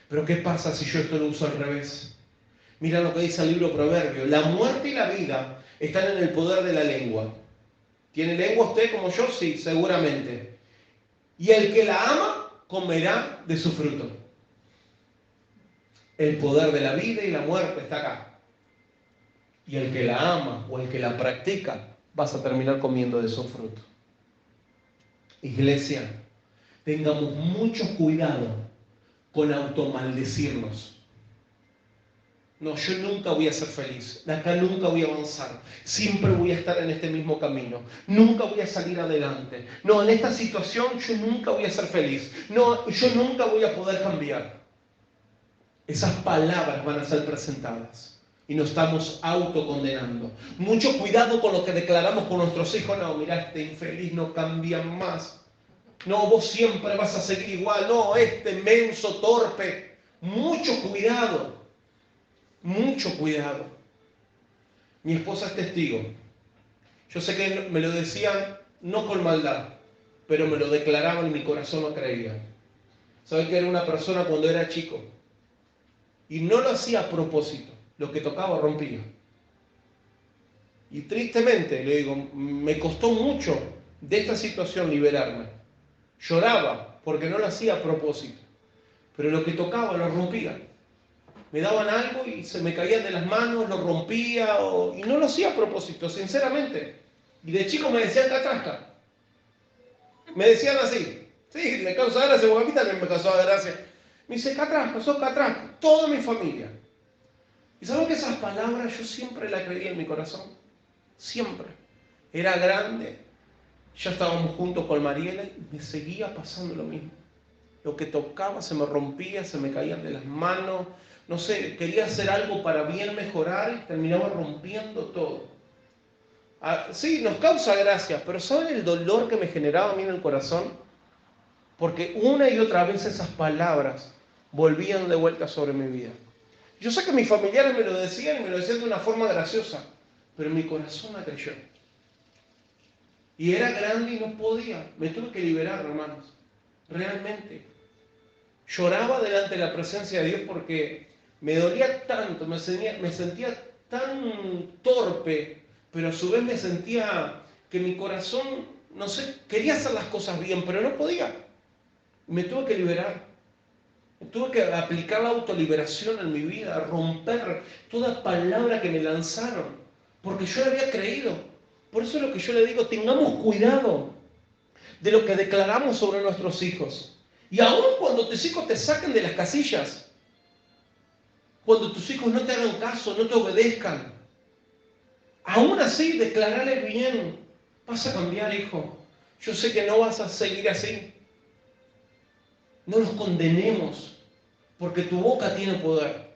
Pero ¿qué pasa si yo esto lo uso al revés? Mira lo que dice el libro Proverbio. La muerte y la vida están en el poder de la lengua. ¿Tiene lengua usted como yo? Sí, seguramente. Y el que la ama comerá de su fruto. El poder de la vida y la muerte está acá. Y el que la ama o el que la practica, vas a terminar comiendo de su fruto. Iglesia, tengamos mucho cuidado con automaldecirnos. No, yo nunca voy a ser feliz. De acá nunca voy a avanzar. Siempre voy a estar en este mismo camino. Nunca voy a salir adelante. No, en esta situación yo nunca voy a ser feliz. No, yo nunca voy a poder cambiar. Esas palabras van a ser presentadas. Y nos estamos autocondenando. Mucho cuidado con lo que declaramos con nuestros hijos. No, mira, este infeliz no cambia más. No, vos siempre vas a seguir igual. No, este menso, torpe. Mucho cuidado. Mucho cuidado. Mi esposa es testigo. Yo sé que me lo decían no con maldad, pero me lo declaraban y mi corazón no creía. ¿Sabe que era una persona cuando era chico? Y no lo hacía a propósito. Lo que tocaba rompía. Y tristemente, le digo, me costó mucho de esta situación liberarme. Lloraba porque no lo hacía a propósito. Pero lo que tocaba lo rompía. Me daban algo y se me caían de las manos, lo rompía, y no lo hacía a propósito, sinceramente. Y de chico me decían catrasca. Me decían así. Sí, le causa gracia, porque a mí también me causaba gracia. Me dice, catrasca, sos catrasca. Toda mi familia. Y saben que esas palabras yo siempre las creía en mi corazón. Siempre. Era grande. Ya estábamos juntos con Mariela y me seguía pasando lo mismo. Lo que tocaba se me rompía, se me caían de las manos. No sé, quería hacer algo para bien mejorar y terminaba rompiendo todo. Sí, nos causa gracia, pero ¿saben el dolor que me generaba a mí en el corazón? Porque una y otra vez esas palabras volvían de vuelta sobre mi vida. Yo sé que mis familiares me lo decían y me lo decían de una forma graciosa, pero mi corazón la creyó. Y era grande y no podía. Me tuve que liberar, hermanos. Realmente. Lloraba delante de la presencia de Dios porque me dolía tanto, me sentía tan torpe, pero a su vez me sentía que mi corazón, no sé, quería hacer las cosas bien, pero no podía. Me tuve que liberar. Tuve que aplicar la autoliberación en mi vida, romper toda palabra que me lanzaron, porque yo le había creído. Por eso es lo que yo le digo, tengamos cuidado de lo que declaramos sobre nuestros hijos. Y aún cuando tus hijos te saquen de las casillas, cuando tus hijos no te hagan caso, no te obedezcan, aún así declararles bien, vas a cambiar, hijo. Yo sé que no vas a seguir así. No los condenemos, porque tu boca tiene poder.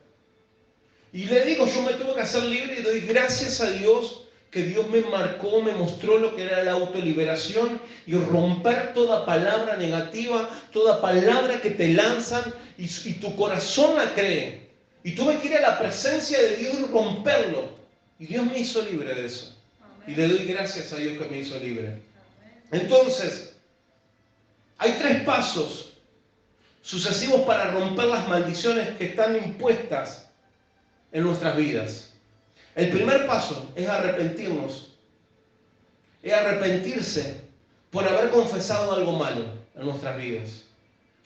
Y le digo, yo me tuve que hacer libre y doy gracias a Dios que Dios me marcó, me mostró lo que era la autoliberación y romper toda palabra negativa, toda palabra que te lanzan y tu corazón la cree. Y tuve que ir a la presencia de Dios y romperlo. Y Dios me hizo libre de eso. Y le doy gracias a Dios que me hizo libre. Entonces, hay 3 pasos sucesivos para romper las maldiciones que están impuestas en nuestras vidas. El primer paso es arrepentirnos. Es arrepentirse por haber confesado algo malo en nuestras vidas.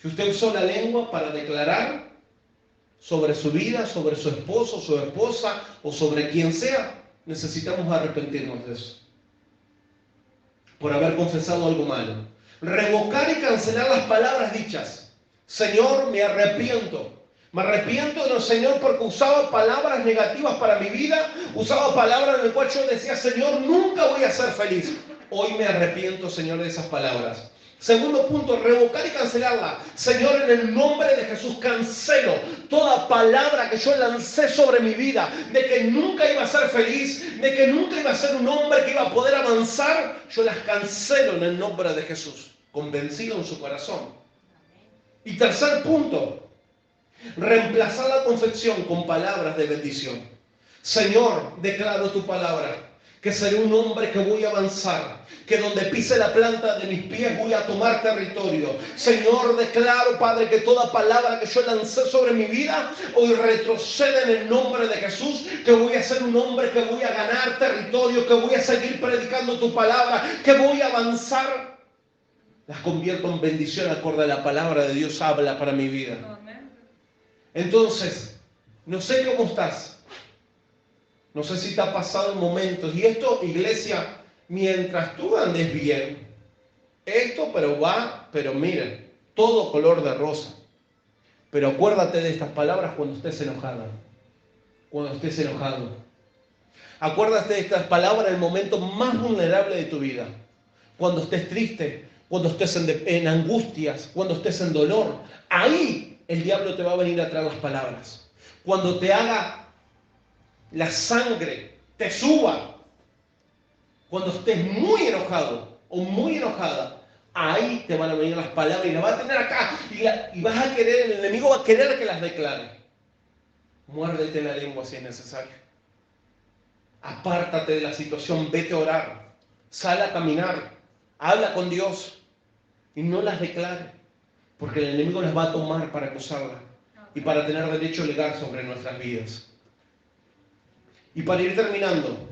Si usted usó la lengua para declarar sobre su vida, sobre su esposo, su esposa o sobre quien sea, necesitamos arrepentirnos de eso. Por haber confesado algo malo. Revocar y cancelar las palabras dichas. Señor, me arrepiento. Me arrepiento, Señor, porque usaba palabras negativas para mi vida, usaba palabras en las cuales yo decía, Señor, nunca voy a ser feliz. Hoy me arrepiento, Señor, de esas palabras. Segundo punto, revocar y cancelarla. Señor, en el nombre de Jesús cancelo toda palabra que yo lancé sobre mi vida, de que nunca iba a ser feliz, de que nunca iba a ser un hombre que iba a poder avanzar. Yo las cancelo en el nombre de Jesús, convencido en su corazón. Y tercer punto, reemplazar la confesión con palabras de bendición. Señor, declaro tu palabra, que seré un hombre que voy a avanzar, que donde pise la planta de mis pies voy a tomar territorio. Señor, declaro, Padre, que toda palabra que yo lancé sobre mi vida, hoy retrocede en el nombre de Jesús, que voy a ser un hombre que voy a ganar territorio, que voy a seguir predicando tu palabra, que voy a avanzar. Las convierto en bendición acorde a la palabra de Dios habla para mi vida. Entonces, no sé cómo estás. No sé si te ha pasado en momentos. Y esto, iglesia, mientras tú andes bien, esto pero miren, todo color de rosa. Pero acuérdate de estas palabras cuando estés enojada. Cuando estés enojado. Acuérdate de estas palabras en el momento más vulnerable de tu vida. Cuando estés triste, cuando estés en angustias, cuando estés en dolor. Ahí el diablo te va a venir a traer las palabras. Cuando te haga la sangre, te suba. Cuando estés muy enojado o muy enojada, ahí te van a venir las palabras y las vas a tener acá. Y vas a querer, el enemigo va a querer que las declare. Muérdete la lengua si es necesario. Apártate de la situación, vete a orar. Sal a caminar. Habla con Dios. Y no las declare. Porque el enemigo las va a tomar para acusarla y para tener derecho legal sobre nuestras vidas. Y para ir terminando,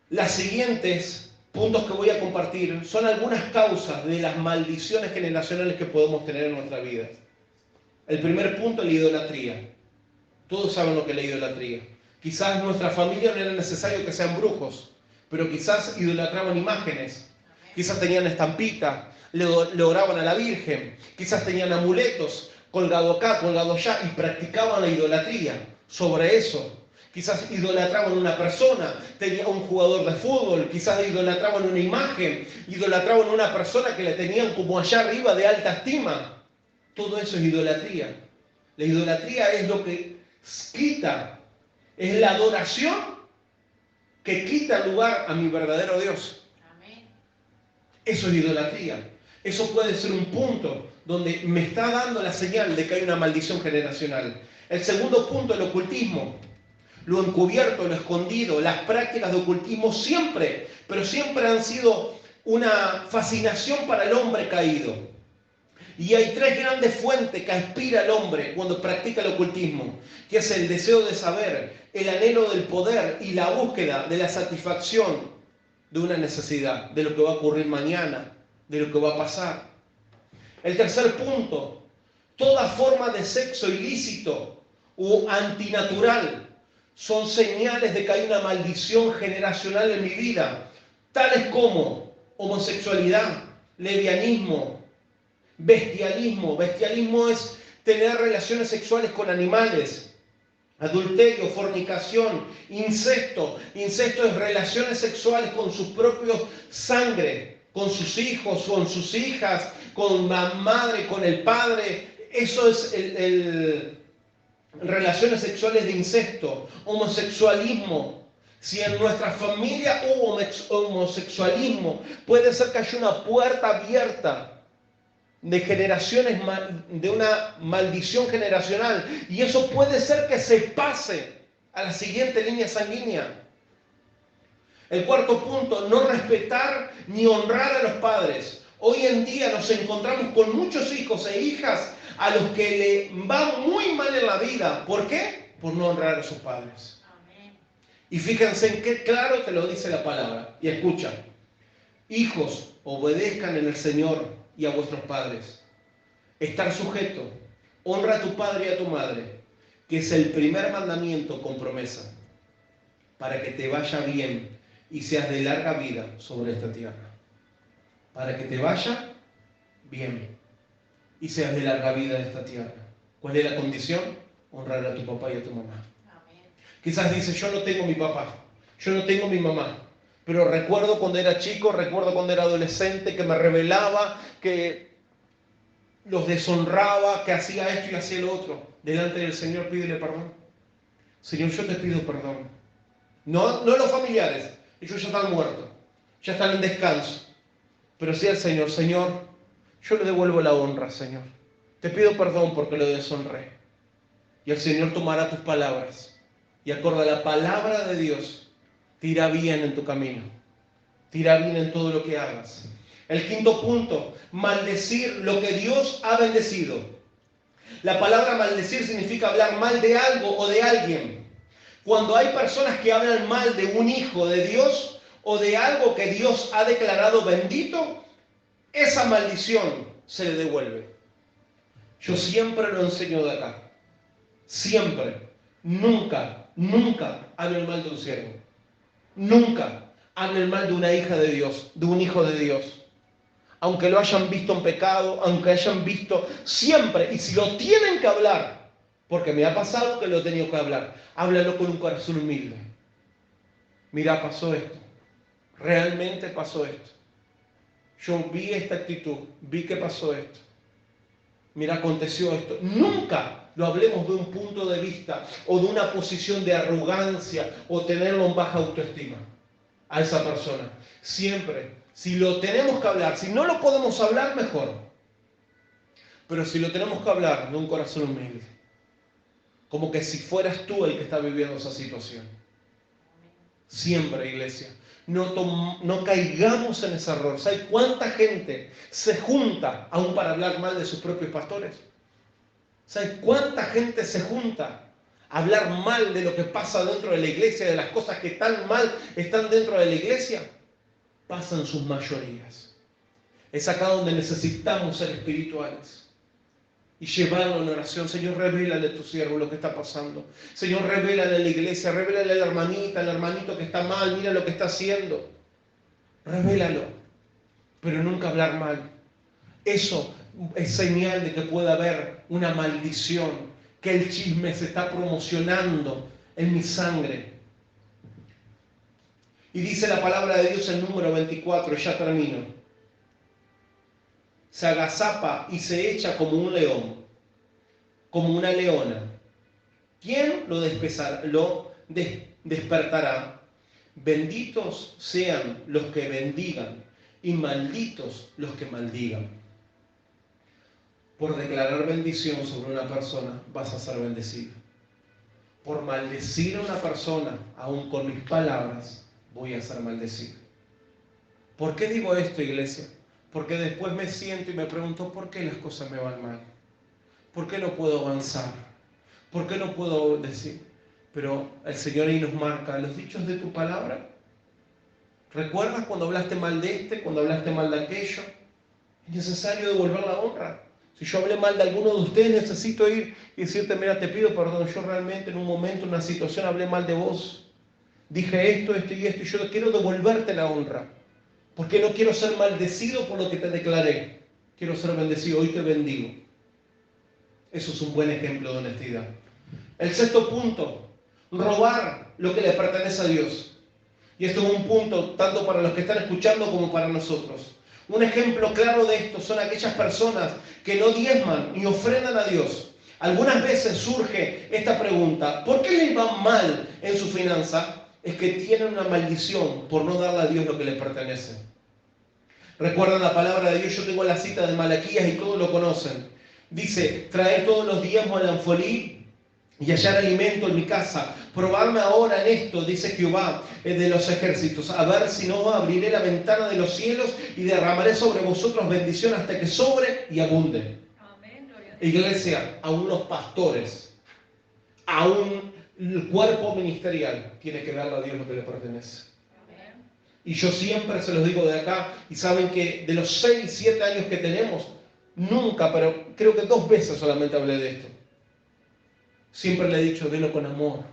las siguientes puntos que voy a compartir son algunas causas de las maldiciones generacionales que podemos tener en nuestra vida. El primer punto, la idolatría. Todos saben lo que es la idolatría. Quizás en nuestra familia no era necesario que sean brujos, pero quizás idolatraban imágenes, quizás tenían estampitas, le oraban a la Virgen, quizás tenían amuletos colgado acá, colgado allá y practicaban la idolatría sobre eso. Quizás idolatraban una persona, tenía un jugador de fútbol, quizás idolatraban una imagen, idolatraban una persona que le tenían como allá arriba de alta estima. Todo eso es idolatría. La idolatría es lo que quita, es la adoración que quita lugar a mi verdadero Dios. Eso es idolatría. Eso puede ser un punto donde me está dando la señal de que hay una maldición generacional. El segundo punto, el ocultismo. Lo encubierto, lo escondido, las prácticas de ocultismo siempre, pero siempre han sido una fascinación para el hombre caído. Y hay 3 grandes fuentes que inspira al hombre cuando practica el ocultismo, que es el deseo de saber, el anhelo del poder y la búsqueda de la satisfacción de una necesidad, de lo que va a ocurrir mañana, de lo que va a pasar. El tercer punto, toda forma de sexo ilícito o antinatural son señales de que hay una maldición generacional en mi vida, tales como homosexualidad, lesbianismo, bestialismo. Bestialismo es tener relaciones sexuales con animales. Adulterio, fornicación, incesto. Incesto es relaciones sexuales con su propio sangre, con sus hijos, con sus hijas, con la madre, con el padre. Eso es relaciones sexuales de incesto. Homosexualismo, Si en nuestra familia hubo homosexualismo, puede ser que haya una puerta abierta de generaciones, de una maldición generacional. Y eso puede ser que se pase a la siguiente línea sanguínea. El cuarto punto, no respetar ni honrar a los padres. Hoy en día nos encontramos con muchos hijos e hijas a los que le va muy mal en la vida. ¿Por qué? Por no honrar a sus padres. Amén. Y fíjense en qué claro te lo dice la palabra. Y escucha, hijos, obedezcan en el Señor y a vuestros padres. Estar sujeto, honra a tu padre y a tu madre, que es el primer mandamiento con promesa, para que te vaya bien y seas de larga vida sobre esta tierra. Para que te vaya bien y seas de larga vida en esta tierra. ¿Cuál es la condición? Honrar a tu papá y a tu mamá. Amén. Quizás dices, yo no tengo mi papá, yo no tengo mi mamá, pero recuerdo cuando era chico, recuerdo cuando era adolescente, que me rebelaba, que los deshonraba, que hacía esto y hacía lo otro. Delante del Señor pídele perdón. Señor, yo te pido perdón. No los familiares, ellos ya están muertos, ya están en descanso. Pero sí al Señor, Señor, yo le devuelvo la honra, Señor. Te pido perdón porque lo deshonré. Y el Señor tomará tus palabras y acorde a la palabra de Dios, te irá bien en tu camino. Te irá bien en todo lo que hagas. El quinto punto, maldecir lo que Dios ha bendecido. La palabra maldecir significa hablar mal de algo o de alguien. Cuando hay personas que hablan mal de un hijo de Dios o de algo que Dios ha declarado bendito, esa maldición se le devuelve. Yo siempre lo enseño de acá. Siempre. Nunca hablen mal de un siervo. Nunca hablen mal de una hija de Dios, de un hijo de Dios. Aunque lo hayan visto en pecado, aunque hayan visto siempre. Y si lo tienen que hablar, porque me ha pasado que lo he tenido que hablar, háblalo con un corazón humilde. Mira, pasó esto. Realmente pasó esto. Yo vi esta actitud, vi que pasó esto. Mira, aconteció esto. Nunca lo hablemos de un punto de vista o de una posición de arrogancia o tenerlo en baja autoestima a esa persona. Siempre, si lo tenemos que hablar, si no lo podemos hablar, mejor. Pero si lo tenemos que hablar de un corazón humilde, como que si fueras tú el que está viviendo esa situación. Siempre, iglesia. No caigamos en ese error. ¿Sabes cuánta gente se junta aún para hablar mal de sus propios pastores? ¿Sabes cuánta gente se junta a hablar mal de lo que pasa dentro de la iglesia, de las cosas que tan mal están dentro de la iglesia? Pasan sus mayorías. Es acá donde necesitamos ser espirituales y llevarlo en oración. Señor, revélale a tu siervo lo que está pasando. Señor, revélale a la iglesia, revélale a la hermanita, al hermanito que está mal, mira lo que está haciendo. Revélalo, pero nunca hablar mal. Eso es señal de que puede haber una maldición, que el chisme se está promocionando en mi sangre. Y dice la palabra de Dios en número 24, ya termino. Se agazapa y se echa como un león, como una leona. ¿Quién lo despertará? Benditos sean los que bendigan y malditos los que maldigan. Por declarar bendición sobre una persona vas a ser bendecido. Por maldecir a una persona, aún con mis palabras, voy a ser maldecido. ¿Por qué digo esto, iglesia? Porque después me siento y me pregunto, ¿por qué las cosas me van mal? ¿Por qué no puedo avanzar? ¿Por qué no puedo decir? Pero el Señor ahí nos marca los dichos de tu palabra. ¿Recuerdas cuando hablaste mal de este, cuando hablaste mal de aquello? Es necesario devolver la honra. Si yo hablé mal de alguno de ustedes, necesito ir y decirte, mira, te pido perdón, yo realmente en un momento, en una situación, hablé mal de vos. Dije esto, esto y esto, y yo quiero devolverte la honra. Porque no quiero ser maldecido por lo que te declaré. Quiero ser bendecido, hoy te bendigo. Eso es un buen ejemplo de honestidad. El sexto punto, robar lo que le pertenece a Dios. Y esto es un punto tanto para los que están escuchando como para nosotros. Un ejemplo claro de esto son aquellas personas que no diezman ni ofrendan a Dios. Algunas veces surge esta pregunta, ¿por qué les va mal en su finanza? es que tienen una maldición por no darle a Dios lo que le pertenece. Recuerdan la palabra de Dios, yo tengo la cita de Malaquías y todos lo conocen. Dice, traed todos los diezmos al alfolí y hallar alimento en mi casa. Probadme ahora en esto, dice Jehová de los ejércitos, a ver si no abriré la ventana de los cielos y derramaré sobre vosotros bendición hasta que sobre y abunde. Amén. Iglesia, aún los pastores, aún el cuerpo ministerial tiene que darle a Dios lo que le pertenece. Amén. Y yo siempre se los digo de acá, y saben que de los 6, 7 años que tenemos, nunca, pero creo que 2 veces solamente hablé de esto. Siempre le he dicho, délo con amor.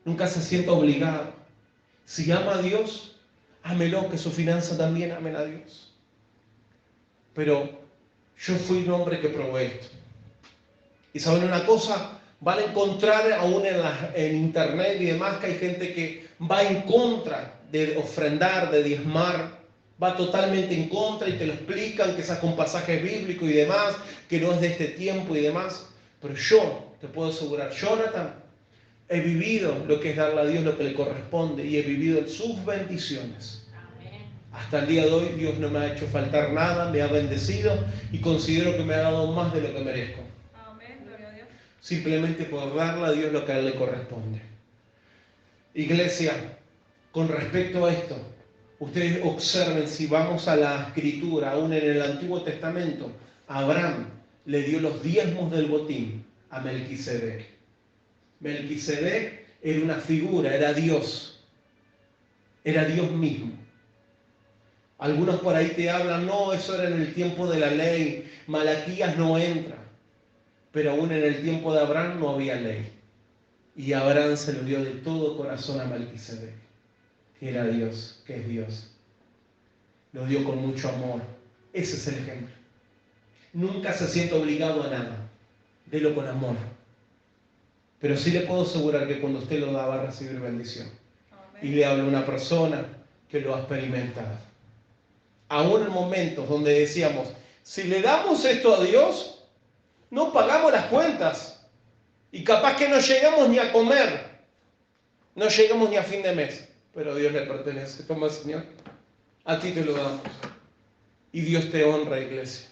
Nunca se sienta obligado. Si ama a Dios, ámelo, que su finanza también amen a Dios. Pero yo fui un hombre que probé esto. Y saben una cosa, van a encontrar aún en internet y demás que hay gente que va en contra de ofrendar, de diezmar. Va totalmente en contra y te lo explican, que saca un pasaje bíblico y demás, que no es de este tiempo y demás. Pero yo te puedo asegurar, Jonathan, he vivido lo que es darle a Dios lo que le corresponde y he vivido sus bendiciones. Amén. Hasta el día de hoy Dios no me ha hecho faltar nada, me ha bendecido y considero que me ha dado más de lo que merezco. Amén. Gloria a Dios. Simplemente por darle a Dios lo que a Él le corresponde. Iglesia, con respecto a esto, ustedes observen, si vamos a la Escritura, aún en el Antiguo Testamento, Abraham le dio los diezmos del botín a Melquisedec. Melquisedec era una figura, era Dios mismo. Algunos por ahí te hablan, no, eso era en el tiempo de la ley, Malaquías no entra, pero aún en el tiempo de Abraham no había ley. Y Abraham se lo dio de todo corazón a Melquisedec, que era Dios, que es Dios. Lo dio con mucho amor. Ese es el ejemplo. Nunca se siente obligado a nada. Delo con amor. Pero sí le puedo asegurar que cuando usted lo da va a recibir bendición. Amén. Y le habla a una persona que lo ha experimentado. Aún en momentos donde decíamos, si le damos esto a Dios, no pagamos las cuentas. Y capaz que no llegamos ni a comer. No llegamos ni a fin de mes. Pero a Dios le pertenece. Toma, Señor. A ti te lo damos. Y Dios te honra, iglesia.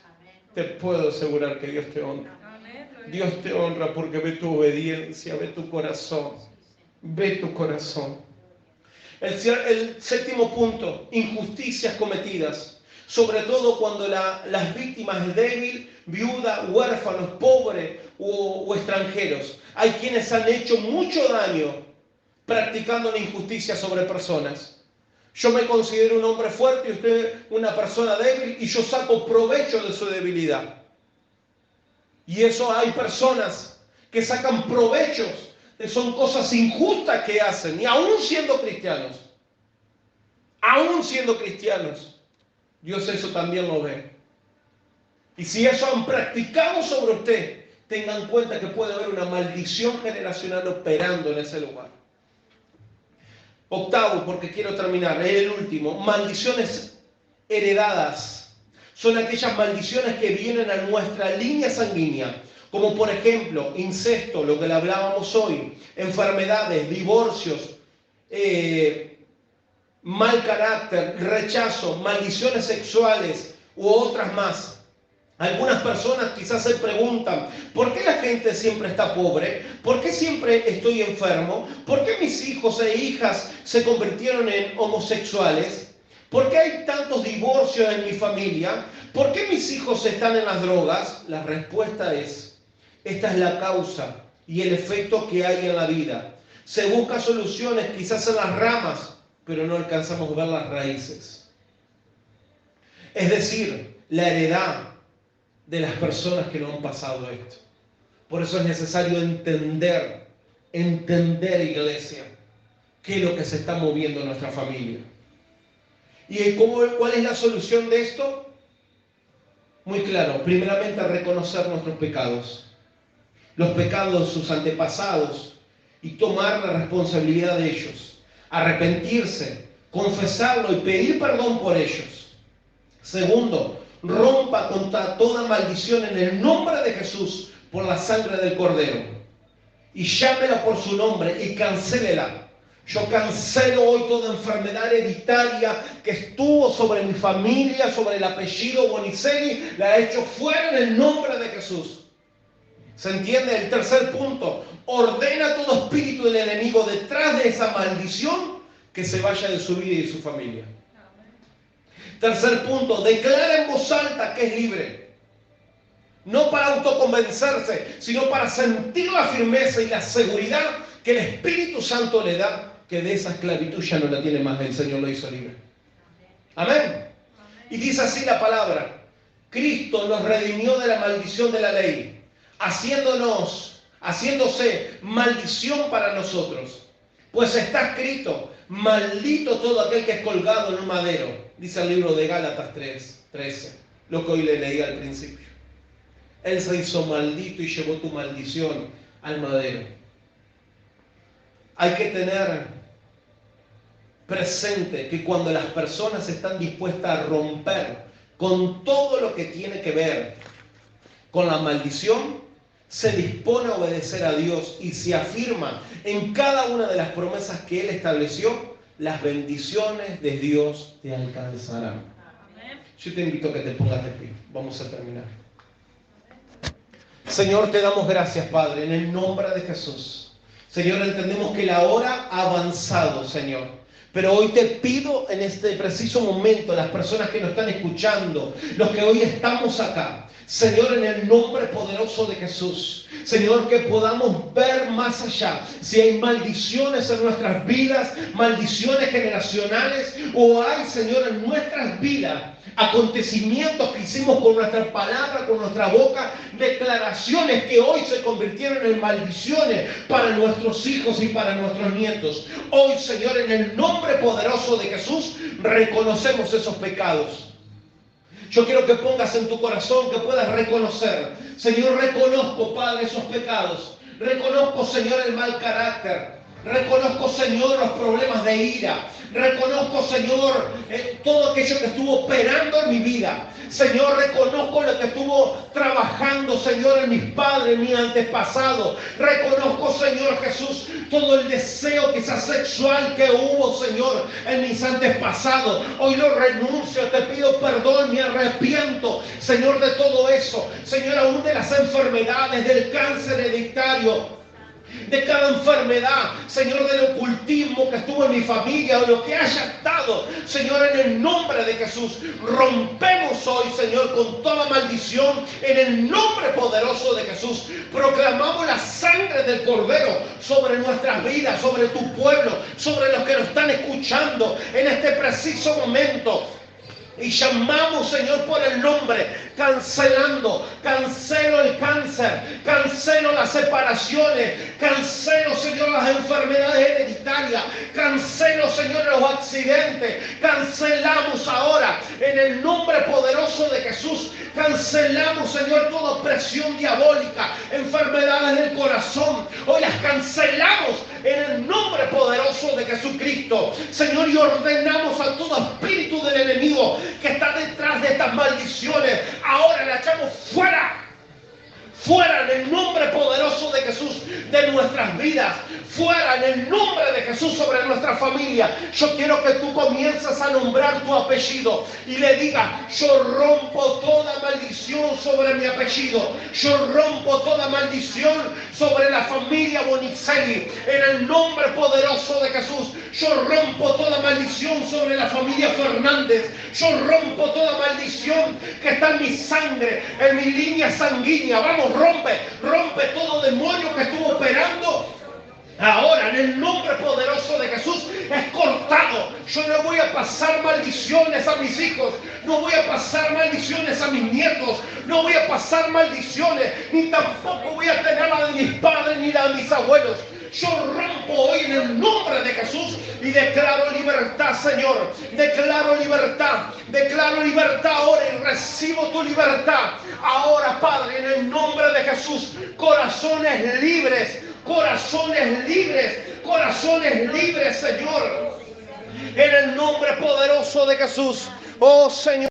Te puedo asegurar que Dios te honra. Dios te honra porque ve tu obediencia, ve tu corazón. Ve tu corazón. El séptimo punto, injusticias cometidas. Sobre todo cuando las víctimas es débil, viuda, huérfanos, pobres o extranjeros. Hay quienes han hecho mucho daño practicando la injusticia sobre personas. Yo me considero un hombre fuerte y usted una persona débil y yo saco provecho de su debilidad. Y eso hay personas que sacan provechos, son cosas injustas que hacen, y aún siendo cristianos, Dios eso también lo ve. Y si eso han practicado sobre usted, tengan en cuenta que puede haber una maldición generacional operando en ese lugar. Octavo, porque quiero terminar, es el último, maldiciones heredadas. Son aquellas maldiciones que vienen a nuestra línea sanguínea, como por ejemplo, incesto, lo que le hablábamos hoy, enfermedades, divorcios, mal carácter, rechazo, maldiciones sexuales u otras más. Algunas personas quizás se preguntan, ¿por qué la gente siempre está pobre? ¿Por qué siempre estoy enfermo? ¿Por qué mis hijos e hijas se convirtieron en homosexuales? ¿Por qué hay tantos divorcios en mi familia? ¿Por qué mis hijos están en las drogas? La respuesta es, esta es la causa y el efecto que hay en la vida. Se busca soluciones quizás en las ramas, pero no alcanzamos a ver las raíces. Es decir, la heredad de las personas que no han pasado esto. Por eso es necesario entender, iglesia, qué es lo que se está moviendo en nuestra familia. ¿Y cuál es la solución de esto? Muy claro, primeramente reconocer nuestros pecados, los pecados de sus antepasados y tomar la responsabilidad de ellos, arrepentirse, confesarlo y pedir perdón por ellos. Segundo, rompa contra toda maldición en el nombre de Jesús por la sangre del Cordero y llámela por su nombre y cancélela. Yo cancelo hoy toda enfermedad hereditaria que estuvo sobre mi familia, sobre el apellido Bonicelli. La echo fuera en el nombre de Jesús. ¿Se entiende? El tercer punto. Ordena todo espíritu del enemigo detrás de esa maldición que se vaya de su vida y de su familia. Tercer punto. Declara en voz alta que es libre. No para autoconvencerse, sino para sentir la firmeza y la seguridad que el Espíritu Santo le da, que de esa esclavitud ya no la tiene más. El Señor lo hizo libre. Amén. Y dice así la palabra. Cristo nos redimió de la maldición de la ley, haciéndose maldición para nosotros. Pues está escrito, maldito todo aquel que es colgado en un madero. Dice el libro de Gálatas 3:13, lo que hoy le leí al principio. Él se hizo maldito y llevó tu maldición al madero. Hay que tener presente que cuando las personas están dispuestas a romper con todo lo que tiene que ver con la maldición, se dispone a obedecer a Dios y se afirma en cada una de las promesas que Él estableció, las bendiciones de Dios te alcanzarán. Yo te invito a que te pongas de pie. Vamos a terminar. Señor, te damos gracias, Padre, en el nombre de Jesús. Señor, entendemos que la hora ha avanzado, Señor. Pero hoy te pido en este preciso momento, las personas que nos están escuchando, los que hoy estamos acá, Señor, en el nombre poderoso de Jesús, Señor, que podamos ver más allá. Si hay maldiciones en nuestras vidas, maldiciones generacionales, o hay, Señor, en nuestras vidas acontecimientos que hicimos con nuestra palabra, con nuestra boca, declaraciones que hoy se convirtieron en maldiciones para nuestros hijos y para nuestros nietos. Hoy, Señor, en el nombre poderoso de Jesús, reconocemos esos pecados. Yo quiero que pongas en tu corazón, que puedas reconocer. Señor, reconozco, Padre, esos pecados. Reconozco, Señor, el mal carácter. Reconozco, Señor, los problemas de ira. Reconozco, Señor, todo aquello que estuvo operando en mi vida. Señor, reconozco lo que estuvo trabajando, Señor, en mis padres, en mi antepasado. Reconozco, Señor Jesús, todo el deseo quizás sexual que hubo, Señor, en mis antepasados. Hoy lo renuncio, te pido perdón, me arrepiento, Señor, de todo eso. Señor, aún de las enfermedades, del cáncer hereditario, de cada enfermedad, Señor, del ocultismo que estuvo en mi familia o lo que haya estado, Señor, en el nombre de Jesús, rompemos hoy, Señor, con toda maldición, en el nombre poderoso de Jesús. Proclamamos la sangre del Cordero sobre nuestras vidas, sobre tu pueblo, sobre los que nos están escuchando en este preciso momento. Y llamamos, Señor, por el nombre, cancelo el cáncer, cancelo las separaciones, cancelo, Señor, las enfermedades hereditarias, cancelo, Señor, los accidentes, cancelamos ahora, en el nombre poderoso de Jesús, cancelamos, Señor, toda opresión diabólica, enfermedades del corazón, hoy las cancelamos en el nombre poderoso de Jesucristo, Señor, y ordenamos a todo espíritu del enemigo que está detrás de estas maldiciones, ahora la echamos fuera. Fuera en el nombre poderoso de Jesús de nuestras vidas. Fuera en el nombre de Jesús sobre nuestra familia. Yo quiero que tú comiences a nombrar tu apellido y le digas: yo rompo toda maldición sobre mi apellido. Yo rompo toda maldición sobre la familia Bonicelli. En el nombre poderoso de Jesús. Yo rompo toda maldición sobre la familia Fernández. Yo rompo toda maldición que está en mi sangre, en mi línea sanguínea. Vamos, rompe todo demonio que estuvo operando. Ahora, en el nombre poderoso de Jesús, es cortado. Yo no voy a pasar maldiciones a mis hijos, no voy a pasar maldiciones a mis nietos, no voy a pasar maldiciones, ni tampoco voy a tener la de mis padres ni la de mis abuelos. Yo rompo hoy en el nombre de Jesús y declaro libertad, Señor. Declaro libertad ahora y recibo tu libertad. Ahora, Padre, en el nombre de Jesús, corazones libres, Señor. En el nombre poderoso de Jesús. Oh, Señor.